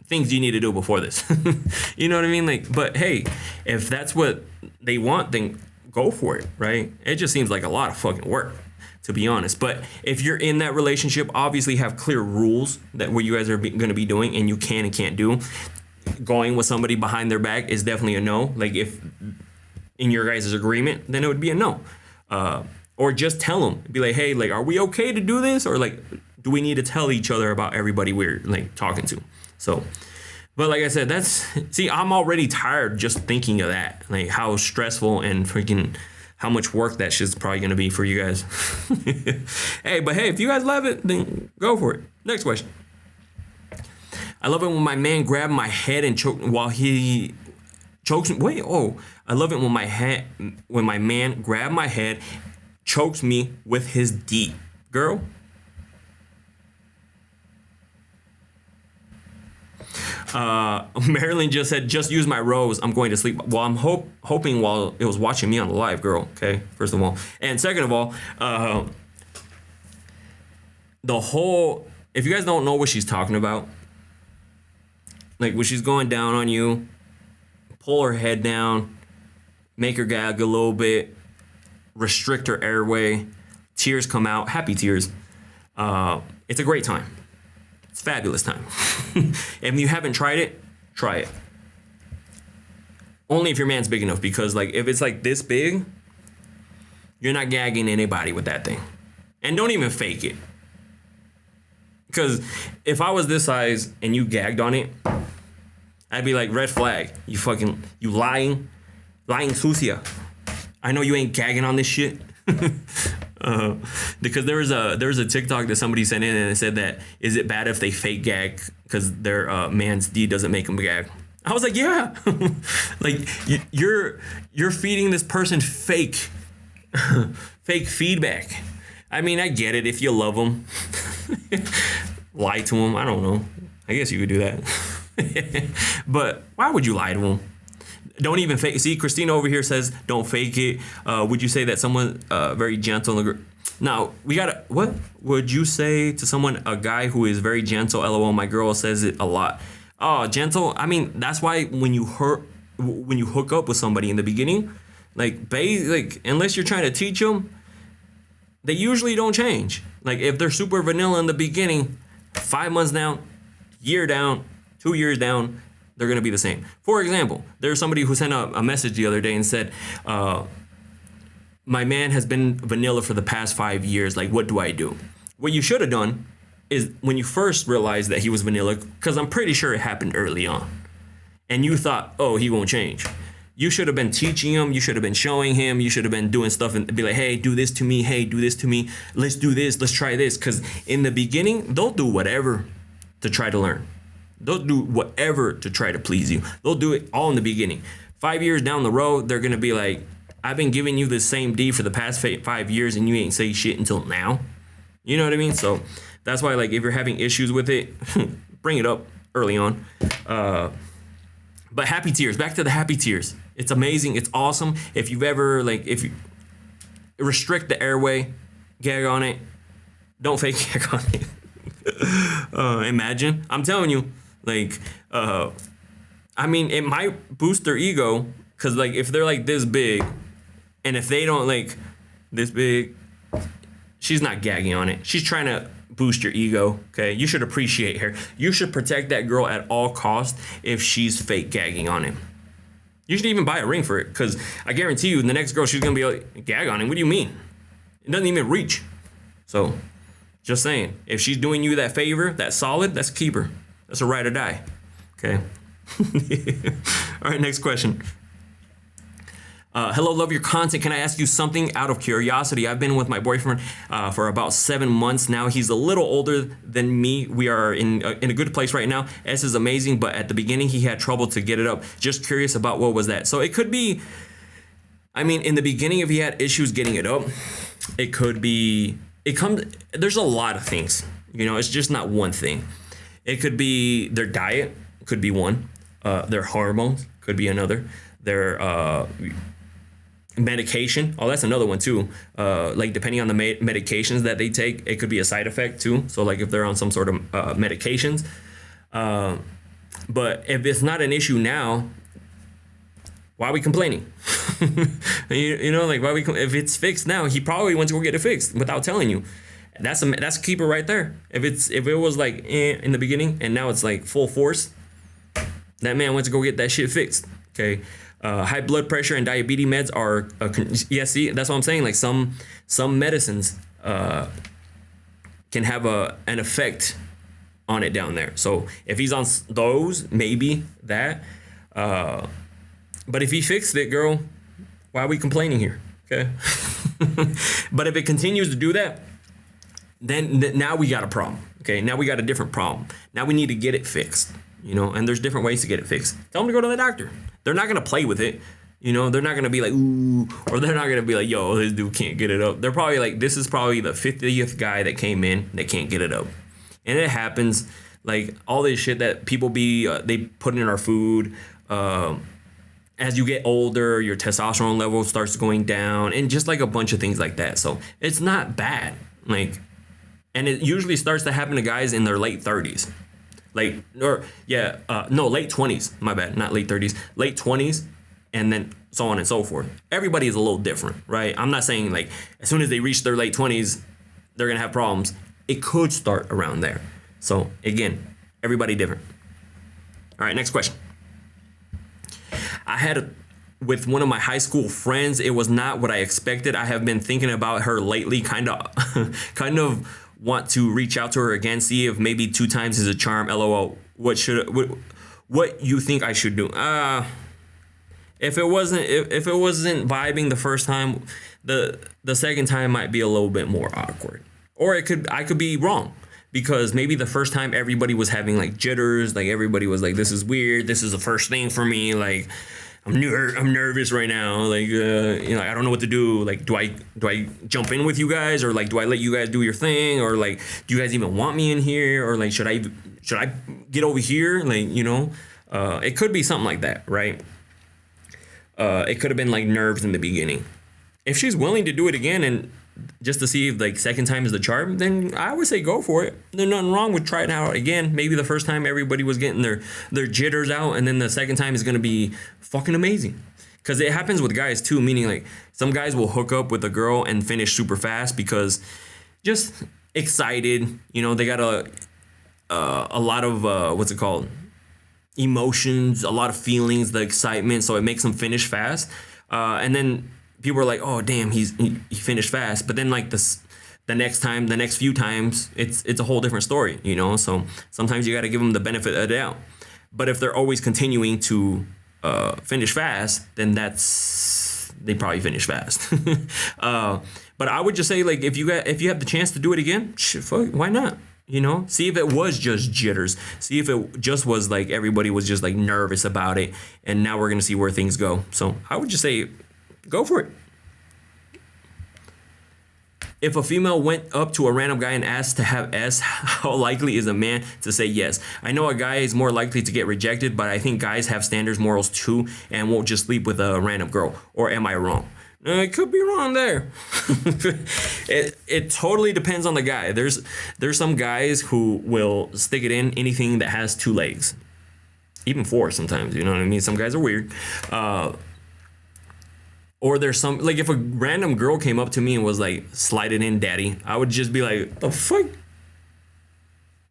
things you need to do before this. You know what I mean? Like, but hey, if that's what they want, then go for it, right? It just seems like a lot of fucking work, to be honest. But if you're in that relationship, obviously have clear rules that what you guys are going to be doing and you can and can't do. Going with somebody behind their back is definitely a no. Like if in your guys' agreement, then it would be a no. Or just tell them, be like, hey, like, are we okay to do this? Or like, do we need to tell each other about everybody we're like talking to? So, but like I said, I'm already tired just thinking of that, like how stressful and freaking how much work that shit's probably going to be for you guys. Hey, if you guys love it, then go for it. Next question. I love it when my man grabbed my head and choked while he chokes me. I love it when my man grabbed my head, chokes me with his D. Girl. Marilyn just said, just use my rose. I'm going to sleep. Well, I'm hoping while it was watching me on the live, girl. Okay, first of all. And second of all, if you guys don't know what she's talking about, like when she's going down on you, pull her head down, make her gag a little bit, restrict her airway, tears come out, happy tears. It's a great time. It's a fabulous time. If you haven't tried it, try it. Only if your man's big enough, because like if it's like this big, you're not gagging anybody with that thing. And don't even fake it. Because if I was this size and you gagged on it, I'd be like, red flag. You lying sucia. I know you ain't gagging on this shit. Because there was a TikTok that somebody sent in and it said that, is it bad if they fake gag because their man's D doesn't make them gag? I was like, yeah. Like you're feeding this person fake feedback. I mean, I get it if you love them. Lie to them. I don't know. I guess you could do that. But why would you lie to them? Don't even fake. See, Christina over here says, don't fake it. Would you say that someone very gentle? Now, we gotta, what would you say to someone, a guy who is very gentle? LOL, my girl says it a lot. Oh, gentle. I mean, that's why when you hook up with somebody in the beginning, like unless you're trying to teach them, they usually don't change. Like if they're super vanilla in the beginning, 5 months down, year down, 2 years down, they're gonna be the same. For example, there's somebody who sent a message the other day and said, my man has been vanilla for the past 5 years. Like, what do I do? What you should have done is when you first realized that he was vanilla, because I'm pretty sure it happened early on, and you thought, oh, he won't change. You should have been teaching him. You should have been showing him. You should have been doing stuff and be like, hey, do this to me. Hey, do this to me. Let's do this. Let's try this. Because in the beginning, they'll do whatever to try to learn. They'll do whatever to try to please you. They'll do it all in the beginning. 5 years down the road, they're going to be like, I've been giving you the same D for the past 5 years and you ain't say shit until now. You know what I mean? So that's why, like, if you're having issues with it, bring it up early on. But happy tears. Back to the happy tears. It's amazing. It's awesome. If you've ever, like, if you restrict the airway, gag on it. Don't fake gag on it. Imagine. I'm telling you, like, I mean, it might boost their ego, because, like, if they're, like, this big, and if they don't, like, this big, she's not gagging on it. She's trying to boost your ego, okay? You should appreciate her. You should protect that girl at all costs if she's fake gagging on him. You should even buy a ring for it, because I guarantee you the next girl, she's going to be like, gag on him. What do you mean? It doesn't even reach. So, just saying, if she's doing you that favor, that solid, that's a keeper. That's a ride or die, okay? All right, next question. Hello, love your content. Can I ask you something out of curiosity? I've been with my boyfriend for about 7 months now. He's a little older than me. We are in a good place right now. S is amazing, but at the beginning he had trouble to get it up. Just curious about what was that. So it could be, I mean, in the beginning, if he had issues getting it up, it could be, there's a lot of things. You know, it's just not one thing. It could be their diet, could be one. Their hormones could be another. Their medication. Oh, that's another one too. Like depending on the medications that they take, it could be a side effect too. So like if they're on some sort of medications. But if it's not an issue now, why are we complaining? you know, like if it's fixed now, he probably went to go get it fixed without telling you. That's a keeper right there. If it was like in the beginning and now it's like full force, that man went to go get that shit fixed. Okay. High blood pressure and diabetes meds are, see, that's what I'm saying. Like some medicines can have an effect on it down there. So if he's on those, maybe that. But if he fixed it, girl, why are we complaining here? Okay. But if it continues to do that, then now we got a problem. Okay. Now we got a different problem. Now we need to get it fixed. You know, and there's different ways to get it fixed. Tell them to go to the doctor. They're not going to play with it. You know, they're not going to be like, ooh, or they're not going to be like, yo, this dude can't get it up. They're probably like, this is probably the 50th guy that came in that can't get it up. And it happens. Like all this shit that people they put in our food. As you get older, your testosterone level starts going down and just like a bunch of things like that. So it's not bad. Like, and it usually starts to happen to guys in their late 30s. Late 20s, my bad, not late 30s, late 20s, and then so on and so forth. Everybody is a little different, right? I'm not saying like as soon as they reach their late 20s, they're gonna have problems. it could start around there. So again, everybody different. All right, next question. I had with one of my high school friends. It was not what I expected. I have been thinking about her lately, kind of want to reach out to her again, see if maybe 2 times is a charm. LOL. What you think I should do? If it wasn't vibing the first time, the second time might be a little bit more awkward. Or I could be wrong. Because maybe the first time everybody was having like jitters, like everybody was like, this is weird, this is the first thing for me, like I'm nervous right now, like I don't know what to do. Like, do I jump in with you guys, or like do I let you guys do your thing, or like do you guys even want me in here, or like should I get over here, like it could be something like that, right? It could have been like nerves in the beginning. If she's willing to do it again and just to see if like second time is the charm, then I would say go for it. There's nothing wrong with trying it out again. Maybe the first time everybody was getting their jitters out, and then the second time is going to be fucking amazing. Because it happens with guys too, meaning like some guys will hook up with a girl and finish super fast because just excited. They got a lot of what's it called? Emotions, a lot of feelings, the excitement, so it makes them finish fast. And then people are like, oh damn, he finished fast. But then like the next few times, it's a whole different story, So sometimes you got to give them the benefit of the doubt. But if they're always continuing to finish fast, then they probably finish fast. But I would just say, like, if you have the chance to do it again, fuck, why not? See if it was just jitters. See if it just was like everybody was just like nervous about it, and now we're gonna see where things go. So I would just say, go for it. If a female went up to a random guy and asked to have S, how likely is a man to say yes? I know a guy is more likely to get rejected, but I think guys have standards, morals too, and won't just sleep with a random girl. Or am I wrong? I could be wrong there. It totally depends on the guy. There's some guys who will stick it in anything that has 2 legs, even 4 sometimes. You know what I mean? Some guys are weird. Or there's some, like, if a random girl came up to me and was like, slide it in, daddy, I would just be like, the fuck?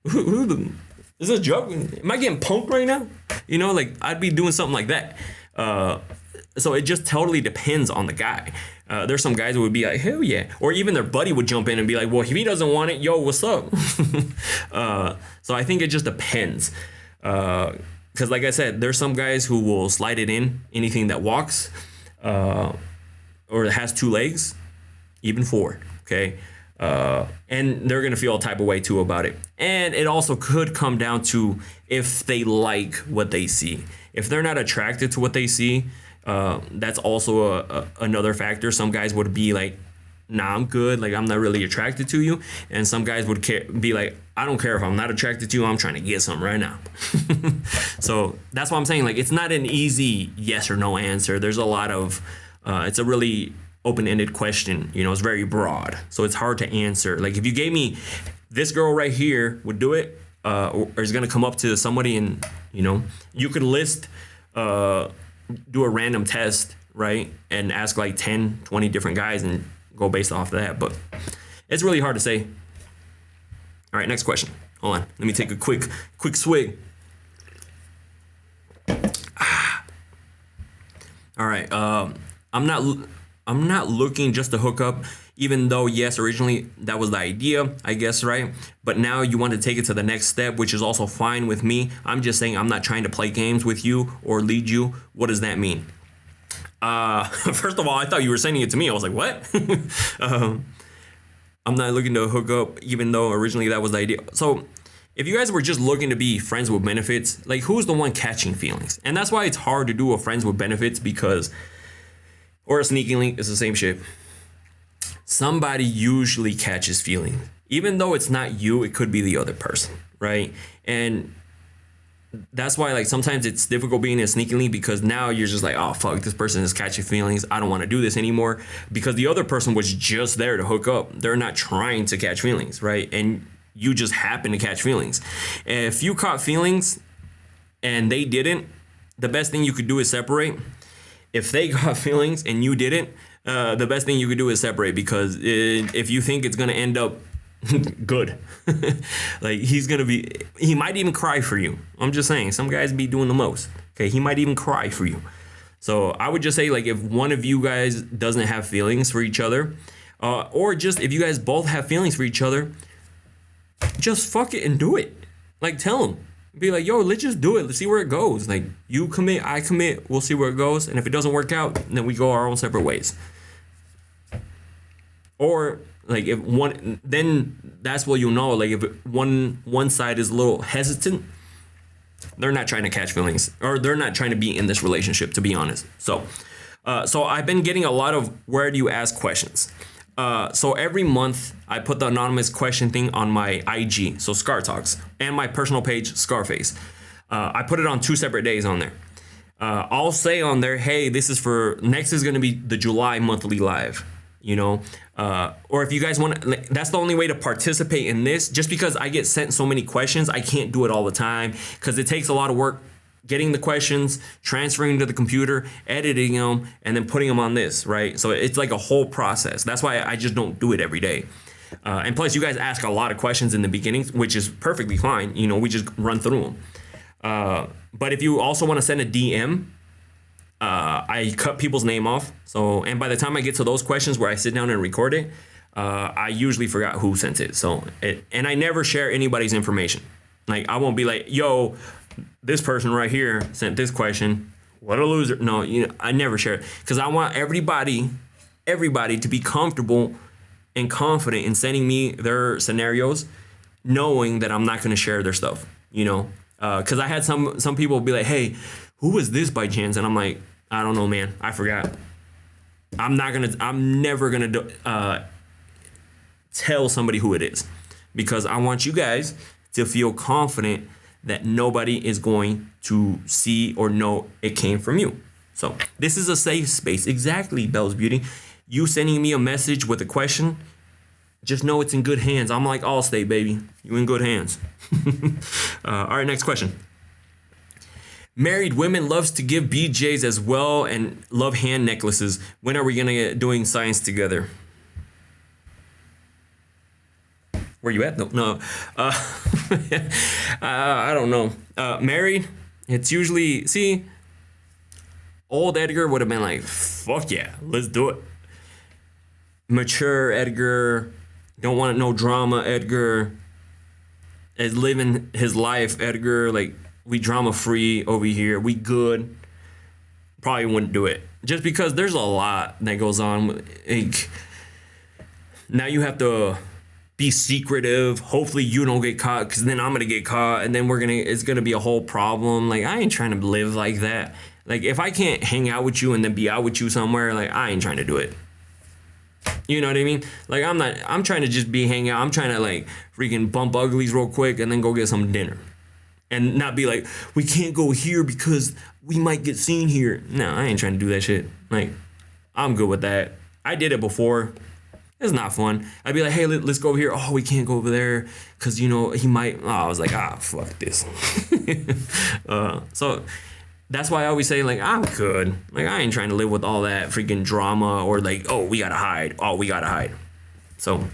Is this a joke? Am I getting punked right now? Like, I'd be doing something like that. So it just totally depends on the guy. There's some guys who would be like, hell yeah. Or even their buddy would jump in and be like, well, if he doesn't want it, yo, what's up? So I think it just depends. Because like I said, there's some guys who will slide it in anything that walks. Or has 2 legs, even 4, okay? And they're gonna feel a type of way too about it. And it also could come down to if they like what they see. If they're not attracted to what they see, that's also another factor. Some guys would be like, nah, I'm good, like I'm not really attracted to you. And some guys would be like, I don't care if I'm not attracted to you, I'm trying to get something right now. So that's what I'm saying. Like, it's not an easy yes or no answer. There's a lot of, it's a really open-ended question. It's very broad. So it's hard to answer. Like, if you gave me this girl right here would do it, or is going to come up to somebody and, you could list, do a random test, right? And ask like 10, 20 different guys and go based off of that. But it's really hard to say. All right, next question. Hold on. Let me take a quick swig. All right. I'm not looking just to hook up, even though, yes, originally that was the idea, I guess, right? But now you want to take it to the next step, which is also fine with me. I'm just saying I'm not trying to play games with you or lead you. What does that mean? First of all, I thought you were sending it to me. I was like, what? I'm not looking to hook up, even though originally that was the idea. So if you guys were just looking to be friends with benefits, like, who's the one catching feelings? And that's why it's hard to do a friends with benefits, because, or a sneaky link, it's the same shit. Somebody usually catches feelings. Even though it's not you, it could be the other person, right? And that's why, like, sometimes it's difficult being a sneaky link, because now you're just like, oh fuck, this person is catching feelings, I don't want to do this anymore, because the other person was just there to hook up. They're not trying to catch feelings, right? And you just happen to catch feelings. If you caught feelings and they didn't, the best thing you could do is separate. If they got feelings and you didn't, the best thing you could do is separate, because if you think it's going to end up good. Like he might even cry for you. I'm just saying, some guys be doing the most. Okay, he might even cry for you. So I would just say, like, if one of you guys doesn't have feelings for each other, or just if you guys both have feelings for each other, just fuck it and do it. Like, tell him. Be like, yo, let's just do it. Let's see where it goes. Like, you commit, I commit. We'll see where it goes. And if it doesn't work out, then we go our own separate ways. Or like if one, then that's what you'll know. Like if one side is a little hesitant, they're not trying to catch feelings, or they're not trying to be in this relationship, to be honest. So I've been getting a lot of where do you ask questions. So every month I put the anonymous question thing on my IG, so Scar Talks, and my personal page, Scarface. I put it on 2 separate days on there. I'll say on there, hey, this is for, next is going to be the July monthly live, you know, or if you guys want to, that's the only way to participate in this. Just because I get sent so many questions, I can't do it all the time because it takes a lot of work getting the questions, transferring to the computer, editing them, and then putting them on this, right? So it's like a whole process. That's why I just don't do it every day. And plus, you guys ask a lot of questions in the beginning, which is perfectly fine. You know, we just run through them. But if you also want to send a DM, I cut people's name off. So, and by the time I get to those questions where I sit down and record it, I usually forgot who sent it. And I never share anybody's information. Like, I won't be like, yo, this person right here sent this question. What a loser. No, I never share it because I want everybody to be comfortable and confident in sending me their scenarios, knowing that I'm not going to share their stuff, because I had some people be like, hey, who was this by chance? And I'm like, I don't know, man. I forgot. I'm never going to tell somebody who it is, because I want you guys to feel confident that nobody is going to see or know it came from you. So this is a safe space. Exactly, Bell's Beauty. You sending me a message with a question, just know it's in good hands. I'm like Allstate, baby. You in good hands. All right, next question. Married women loves to give BJs as well and love hand necklaces. When are we gonna get doing science together? Where you at? No. I don't know. Married, it's usually, old Edgar would have been like, fuck yeah, let's do it. Mature Edgar, don't want no drama Edgar, is living his life Edgar, like, we drama free over here, we good. Probably wouldn't do it. Just because there's a lot that goes on. Like, now you have to be secretive. Hopefully you don't get caught, because then I'm gonna get caught, and then it's gonna be a whole problem. Like, I ain't trying to live like that. Like, if I can't hang out with you and then be out with you somewhere, like, I ain't trying to do it. You know what I mean? Like, I'm trying to just be hanging out. I'm trying to, like, freaking bump uglies real quick and then go get some dinner. And not be like, we can't go here because we might get seen here. No, I ain't trying to do that shit. Like, I'm good with that. I did it before. It's not fun. I'd be like, hey, let's go over here. Oh, we can't go over there because, he might. Oh, I was like, fuck this. So that's why I always say, like, I'm good. Like, I ain't trying to live with all that freaking drama or like, oh, we gotta hide. Oh, we gotta hide. So,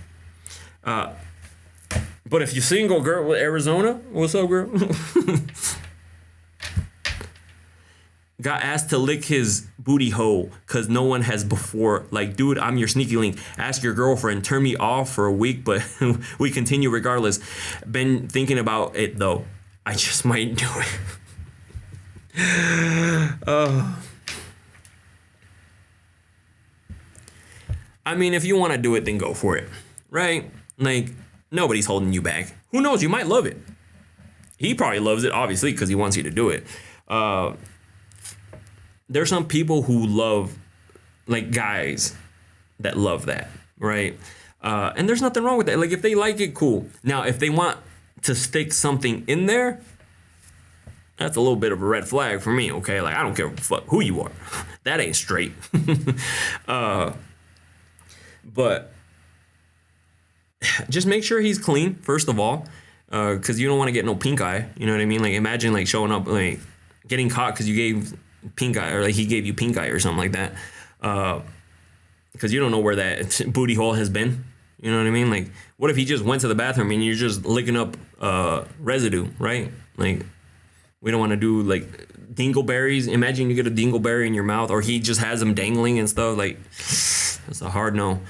but if you're single, girl, with Arizona, what's up, girl? Got asked to lick his booty hole because no one has before. Like, dude, I'm your sneaky link. Ask your girlfriend, turn me off for a week, but we continue regardless. Been thinking about it, though. I just might do it. I mean, if you want to do it, then go for it, right? Like, nobody's holding you back. Who knows? You might love it. He probably loves it, obviously, because he wants you to do it. There's some people who love, like, guys that love that, right? And there's nothing wrong with that. Like, if they like it, cool. Now, if they want to stick something in there, that's a little bit of a red flag for me, okay? Like, I don't care who you are. That ain't straight. But just make sure he's clean, first of all, because you don't want to get no pink eye. You know what I mean? Like, imagine, like, showing up, like, getting caught because you gave pink eye, or like he gave you pink eye or something like that, because you don't know where that booty hole has been. You know what I mean? Like, what if he just went to the bathroom and you're just licking up residue, right? Like, we don't want to do like dingleberries. Imagine you get a dingleberry in your mouth, or he just has them dangling and stuff. Like, that's a hard no.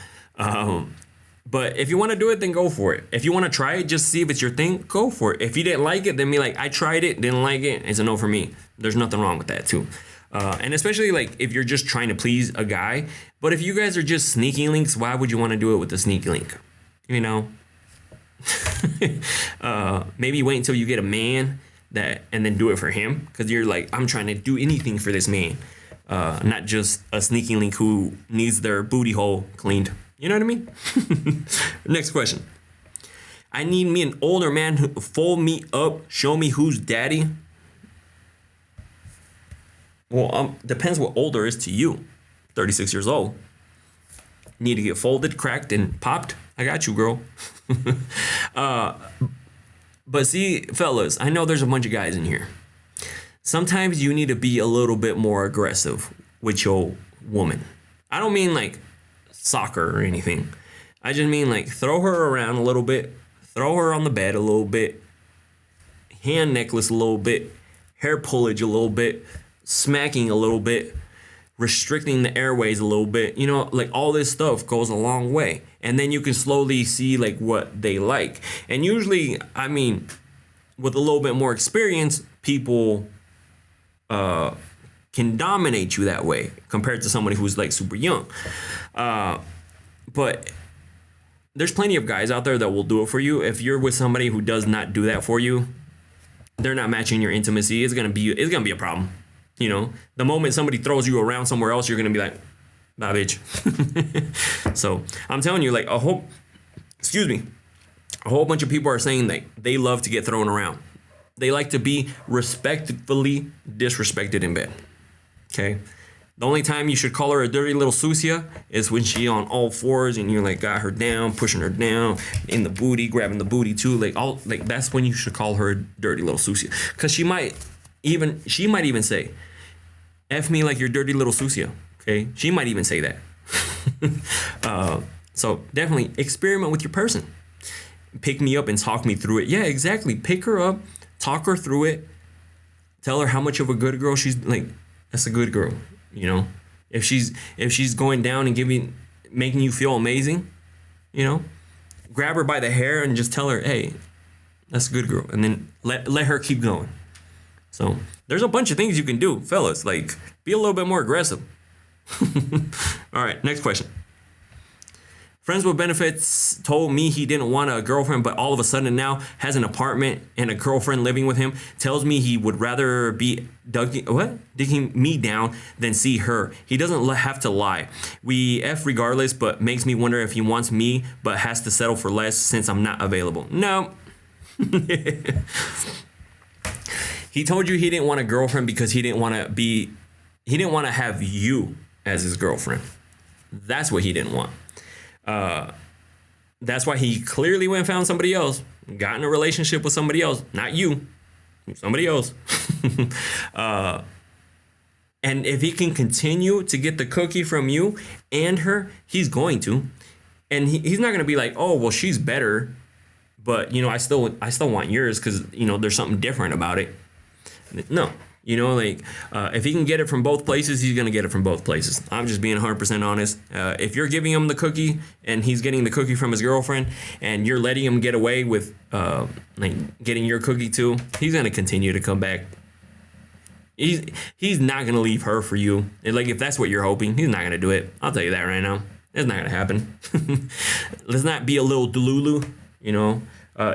But if you want to do it, then go for it. If you want to try it, just see if it's your thing, go for it. If you didn't like it, then be like, I tried it, didn't like it. It's a no for me. There's nothing wrong with that too. And especially like if you're just trying to please a guy. But if you guys are just sneaky links, why would you want to do it with the sneaky link? You know, maybe wait until you get a man and then do it for him. Because you're like, I'm trying to do anything for this man. Not just a sneaky link who needs their booty hole cleaned. You know what I mean? Next question. I need me an older man who fold me up, show me who's daddy. Well, depends what older is to you. 36 years old. Need to get folded, cracked, and popped? I got you, girl. But see, fellas, I know there's a bunch of guys in here. Sometimes you need to be a little bit more aggressive with your woman. I don't mean like soccer or anything. I just mean like throw her around a little bit, throw her on the bed a little bit, hand necklace a little bit, hair pullage a little bit, smacking a little bit, restricting the airways a little bit. You know, like all this stuff goes a long way. And then you can slowly see like what they like. And usually, I mean, with a little bit more experience, people can dominate you that way compared to somebody who's like super young. But there's plenty of guys out there that will do it for you. If you're with somebody who does not do that for you, they're not matching your intimacy. It's gonna be a problem. You know, the moment somebody throws you around somewhere else, you're gonna be like, nah, bitch. So I'm telling you, like a whole bunch of people are saying that they love to get thrown around. They like to be respectfully disrespected in bed. Okay. The only time you should call her a dirty little sucia is when she on all fours and you're like got her down, pushing her down in the booty, grabbing the booty too. Like that's when you should call her a dirty little sucia. Cause she might even say, F me like you're dirty little sucia. Okay. She might even say that. So definitely experiment with your person. Pick me up and talk me through it. Yeah, exactly. Pick her up, talk her through it. Tell her how much of a good girl she's like. That's a good girl. You know, if she's going down and making you feel amazing, you know, grab her by the hair and just tell her, hey, that's a good girl. And then let her keep going. So there's a bunch of things you can do, fellas. Like, be a little bit more aggressive. All right, next question. Friends with benefits told me he didn't want a girlfriend, but all of a sudden now has an apartment and a girlfriend living with him. Tells me he would rather be digging me down than see her. He doesn't have to lie. We F regardless, but makes me wonder if he wants me, but has to settle for less since I'm not available. No. He told you he didn't want a girlfriend because he didn't want to have you as his girlfriend. That's what he didn't want. That's why he clearly went and found somebody else, got in a relationship with somebody else, not you, somebody else. And if he can continue to get the cookie from you and her, he's going to. And he's not going to be like, oh, well, she's better, but, you know, I still want yours because, you know, there's something different about it. No. You know, like, if he can get it from both places, he's going to get it from both places. I'm just being 100% honest. If you're giving him the cookie and he's getting the cookie from his girlfriend and you're letting him get away with like getting your cookie too, he's going to continue to come back. He's not going to leave her for you. And like, if that's what you're hoping, he's not going to do it. I'll tell you that right now. It's not going to happen. Let's not be a little delulu, you know.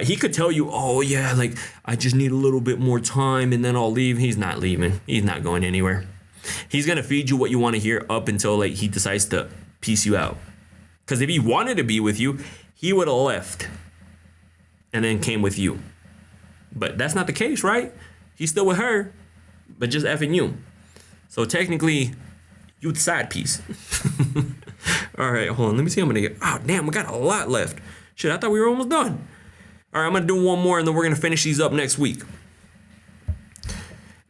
He could tell you, oh, yeah, like, I just need a little bit more time and then I'll leave. He's not leaving. He's not going anywhere. He's going to feed you what you want to hear up until, like, he decides to piece you out. Because if he wanted to be with you, he would have left and then came with you. But that's not the case, right? He's still with her, but just effing you. So technically, you the side piece. All right, hold on. Let me see how many. Oh, damn, we got a lot left. Shit, I thought we were almost done. All right, I'm going to do one more, and then we're going to finish these up next week.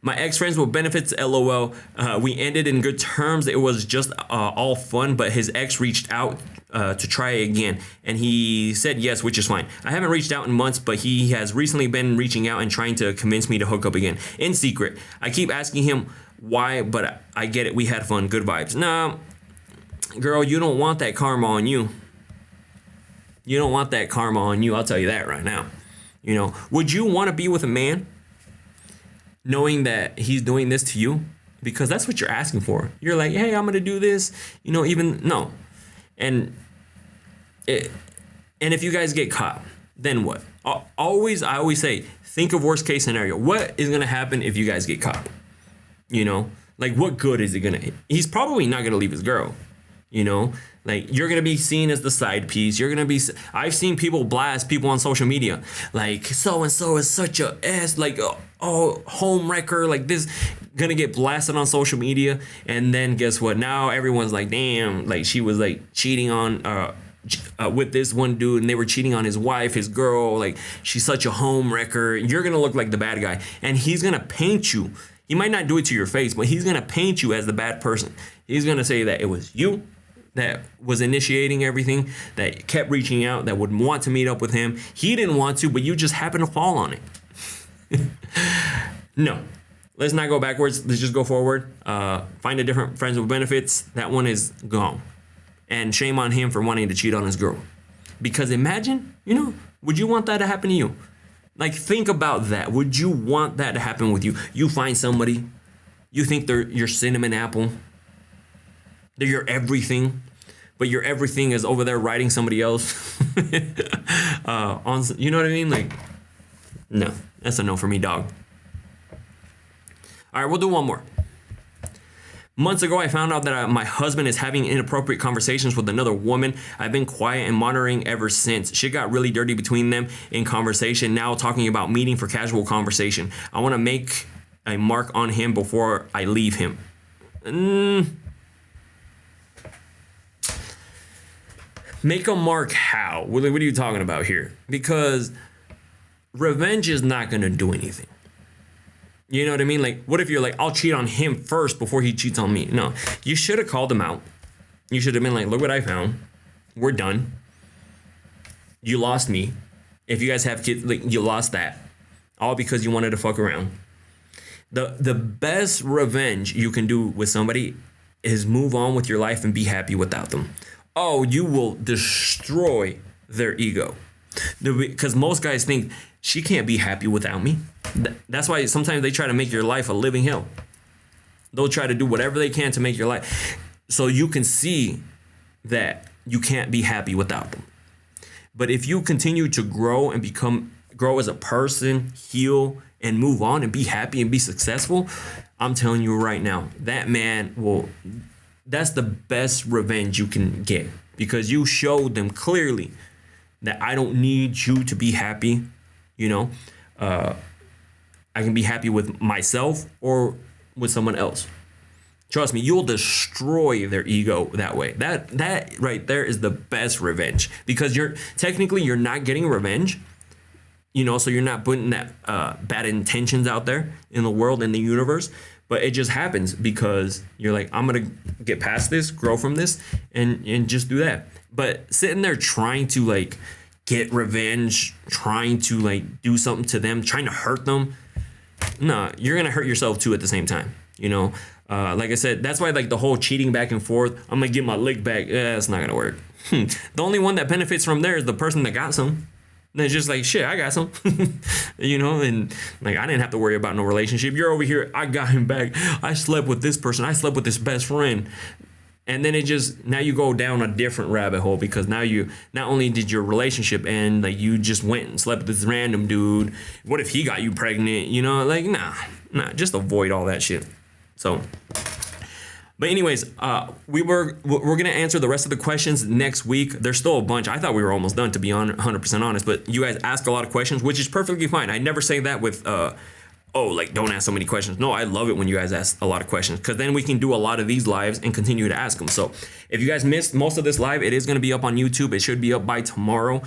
My ex-friends with benefits, LOL. We ended in good terms. It was just all fun, but his ex reached out to try again. And he said yes, which is fine. I haven't reached out in months, but he has recently been reaching out and trying to convince me to hook up again in secret. I keep asking him why, but I get it. We had fun. Good vibes. Nah, girl, you don't want that karma on you. You don't want that karma on you. I'll tell you that right now. You know, would you want to be with a man knowing that he's doing this to you? Because that's what you're asking for. You're like, hey, I'm going to do this. You know, even no. And if you guys get caught, then what? I always say, think of worst case scenario. What is going to happen if you guys get caught? You know, like what good is it going to? He's probably not going to leave his girl. You know, like you're going to be seen as the side piece. You're going to be, I've seen people blast people on social media. Like so-and-so is such a ass, like, oh, home wrecker, like this, going to get blasted on social media. And then guess what? Now everyone's like, damn, like she was like cheating on, with this one dude, and they were cheating on his wife, his girl, like she's such a home wrecker. You're going to look like the bad guy. And he's going to paint you. He might not do it to your face, but he's going to paint you as the bad person. He's going to say that it was you that was initiating everything, that kept reaching out, that would want to meet up with him. He didn't want to, but you just happened to fall on it. No, let's not go backwards. Let's just go forward. Find a different friends with benefits. That one is gone. And shame on him for wanting to cheat on his girl. Because imagine, you know, would you want that to happen to you? Like, think about that. Would you want that to happen with you? You find somebody, you think they're your cinnamon apple, they're your everything, but your everything is over there writing somebody else. You know what I mean? Like, no, that's a no for me, dog. All right, we'll do one more. Months ago, I found out that my husband is having inappropriate conversations with another woman. I've been quiet and monitoring ever since. Shit got really dirty between them in conversation. Now talking about meeting for casual conversation. I want to make a mark on him before I leave him. Make a mark how? What are you talking about here? Because revenge is not going to do anything. You know what I mean? Like, what if you're like, I'll cheat on him first before he cheats on me? No, you should have called him out. You should have been like, look what I found. We're done. You lost me. If you guys have kids, like, you lost that. All because you wanted to fuck around. The best revenge you can do with somebody is move on with your life and be happy without them. Oh, you will destroy their ego. Because most guys think, she can't be happy without me. That's why sometimes they try to make your life a living hell. They'll try to do whatever they can to make your life. So you can see that you can't be happy without them. But if you continue to grow and grow as a person, heal, and move on and be happy and be successful, I'm telling you right now, that man will... That's the best revenge you can get, because you showed them clearly that I don't need you to be happy. You know, I can be happy with myself or with someone else. Trust me, you'll destroy their ego that way. That right there is the best revenge, because you're not getting revenge. You know, so you're not putting that bad intentions out there in the world, in the universe. But it just happens because you're like, I'm going to get past this, grow from this, and just do that. But sitting there trying to, like, get revenge, trying to, like, do something to them, trying to hurt them, nah, you're going to hurt yourself, too, at the same time. You know, like I said, that's why, like, the whole cheating back and forth, I'm going to get my lick back, it's not going to work. The only one that benefits from there is the person that got some. And it's just like, shit, I got some, you know, and like, I didn't have to worry about no relationship. You're over here, I got him back. I slept with this person. I slept with this best friend. And then now you go down a different rabbit hole, because now you, not only did your relationship end, like you just went and slept with this random dude. What if he got you pregnant? You know, like, nah, just avoid all that shit. So, but anyways, we're going to answer the rest of the questions next week. There's still a bunch. I thought we were almost done, to be 100% honest, but you guys ask a lot of questions, which is perfectly fine. I never say that with oh, like don't ask so many questions. No, I love it when you guys ask a lot of questions because then we can do a lot of these lives and continue to ask them. So if you guys missed most of this live, it is going to be up on YouTube. It should be up by tomorrow.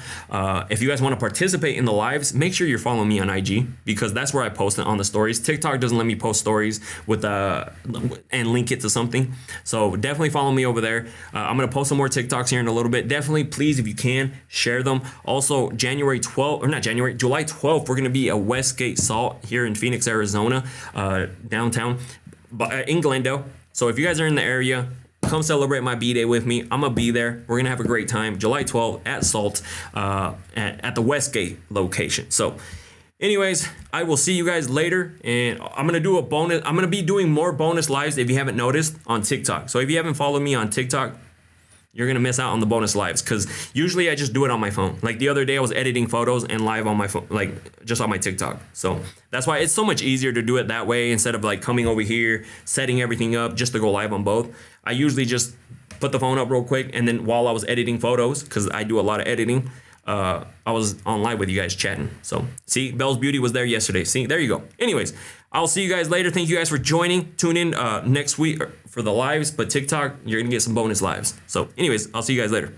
If you guys want to participate in the lives, make sure you're following me on IG because that's where I post it on the stories. TikTok doesn't let me post stories with and link it to something. So definitely follow me over there. I'm going to post some more TikToks here in a little bit. Definitely, please, if you can, share them. Also, July 12th, we're going to be at Westgate Salt here in Phoenix, Arizona, downtown, in Glendale. So if you guys are in the area, come celebrate my B-Day with me. I'm going to be there. We're going to have a great time. July 12th at Salt at the Westgate location. So anyways, I will see you guys later. And I'm going to do a bonus. I'm going to be doing more bonus lives if you haven't noticed on TikTok. So if you haven't followed me on TikTok, you're going to miss out on the bonus lives because usually I just do it on my phone. Like the other day I was editing photos and live on my phone, like just on my TikTok. So that's why it's so much easier to do it that way instead of like coming over here, setting everything up just to go live on both. I usually just put the phone up real quick. And then while I was editing photos, because I do a lot of editing, I was on live with you guys chatting. So see, Belle's Beauty was there yesterday. See, there you go. Anyways, I'll see you guys later. Thank you guys for joining. Tune in next week for the lives, but TikTok, you're going to get some bonus lives. So anyways, I'll see you guys later.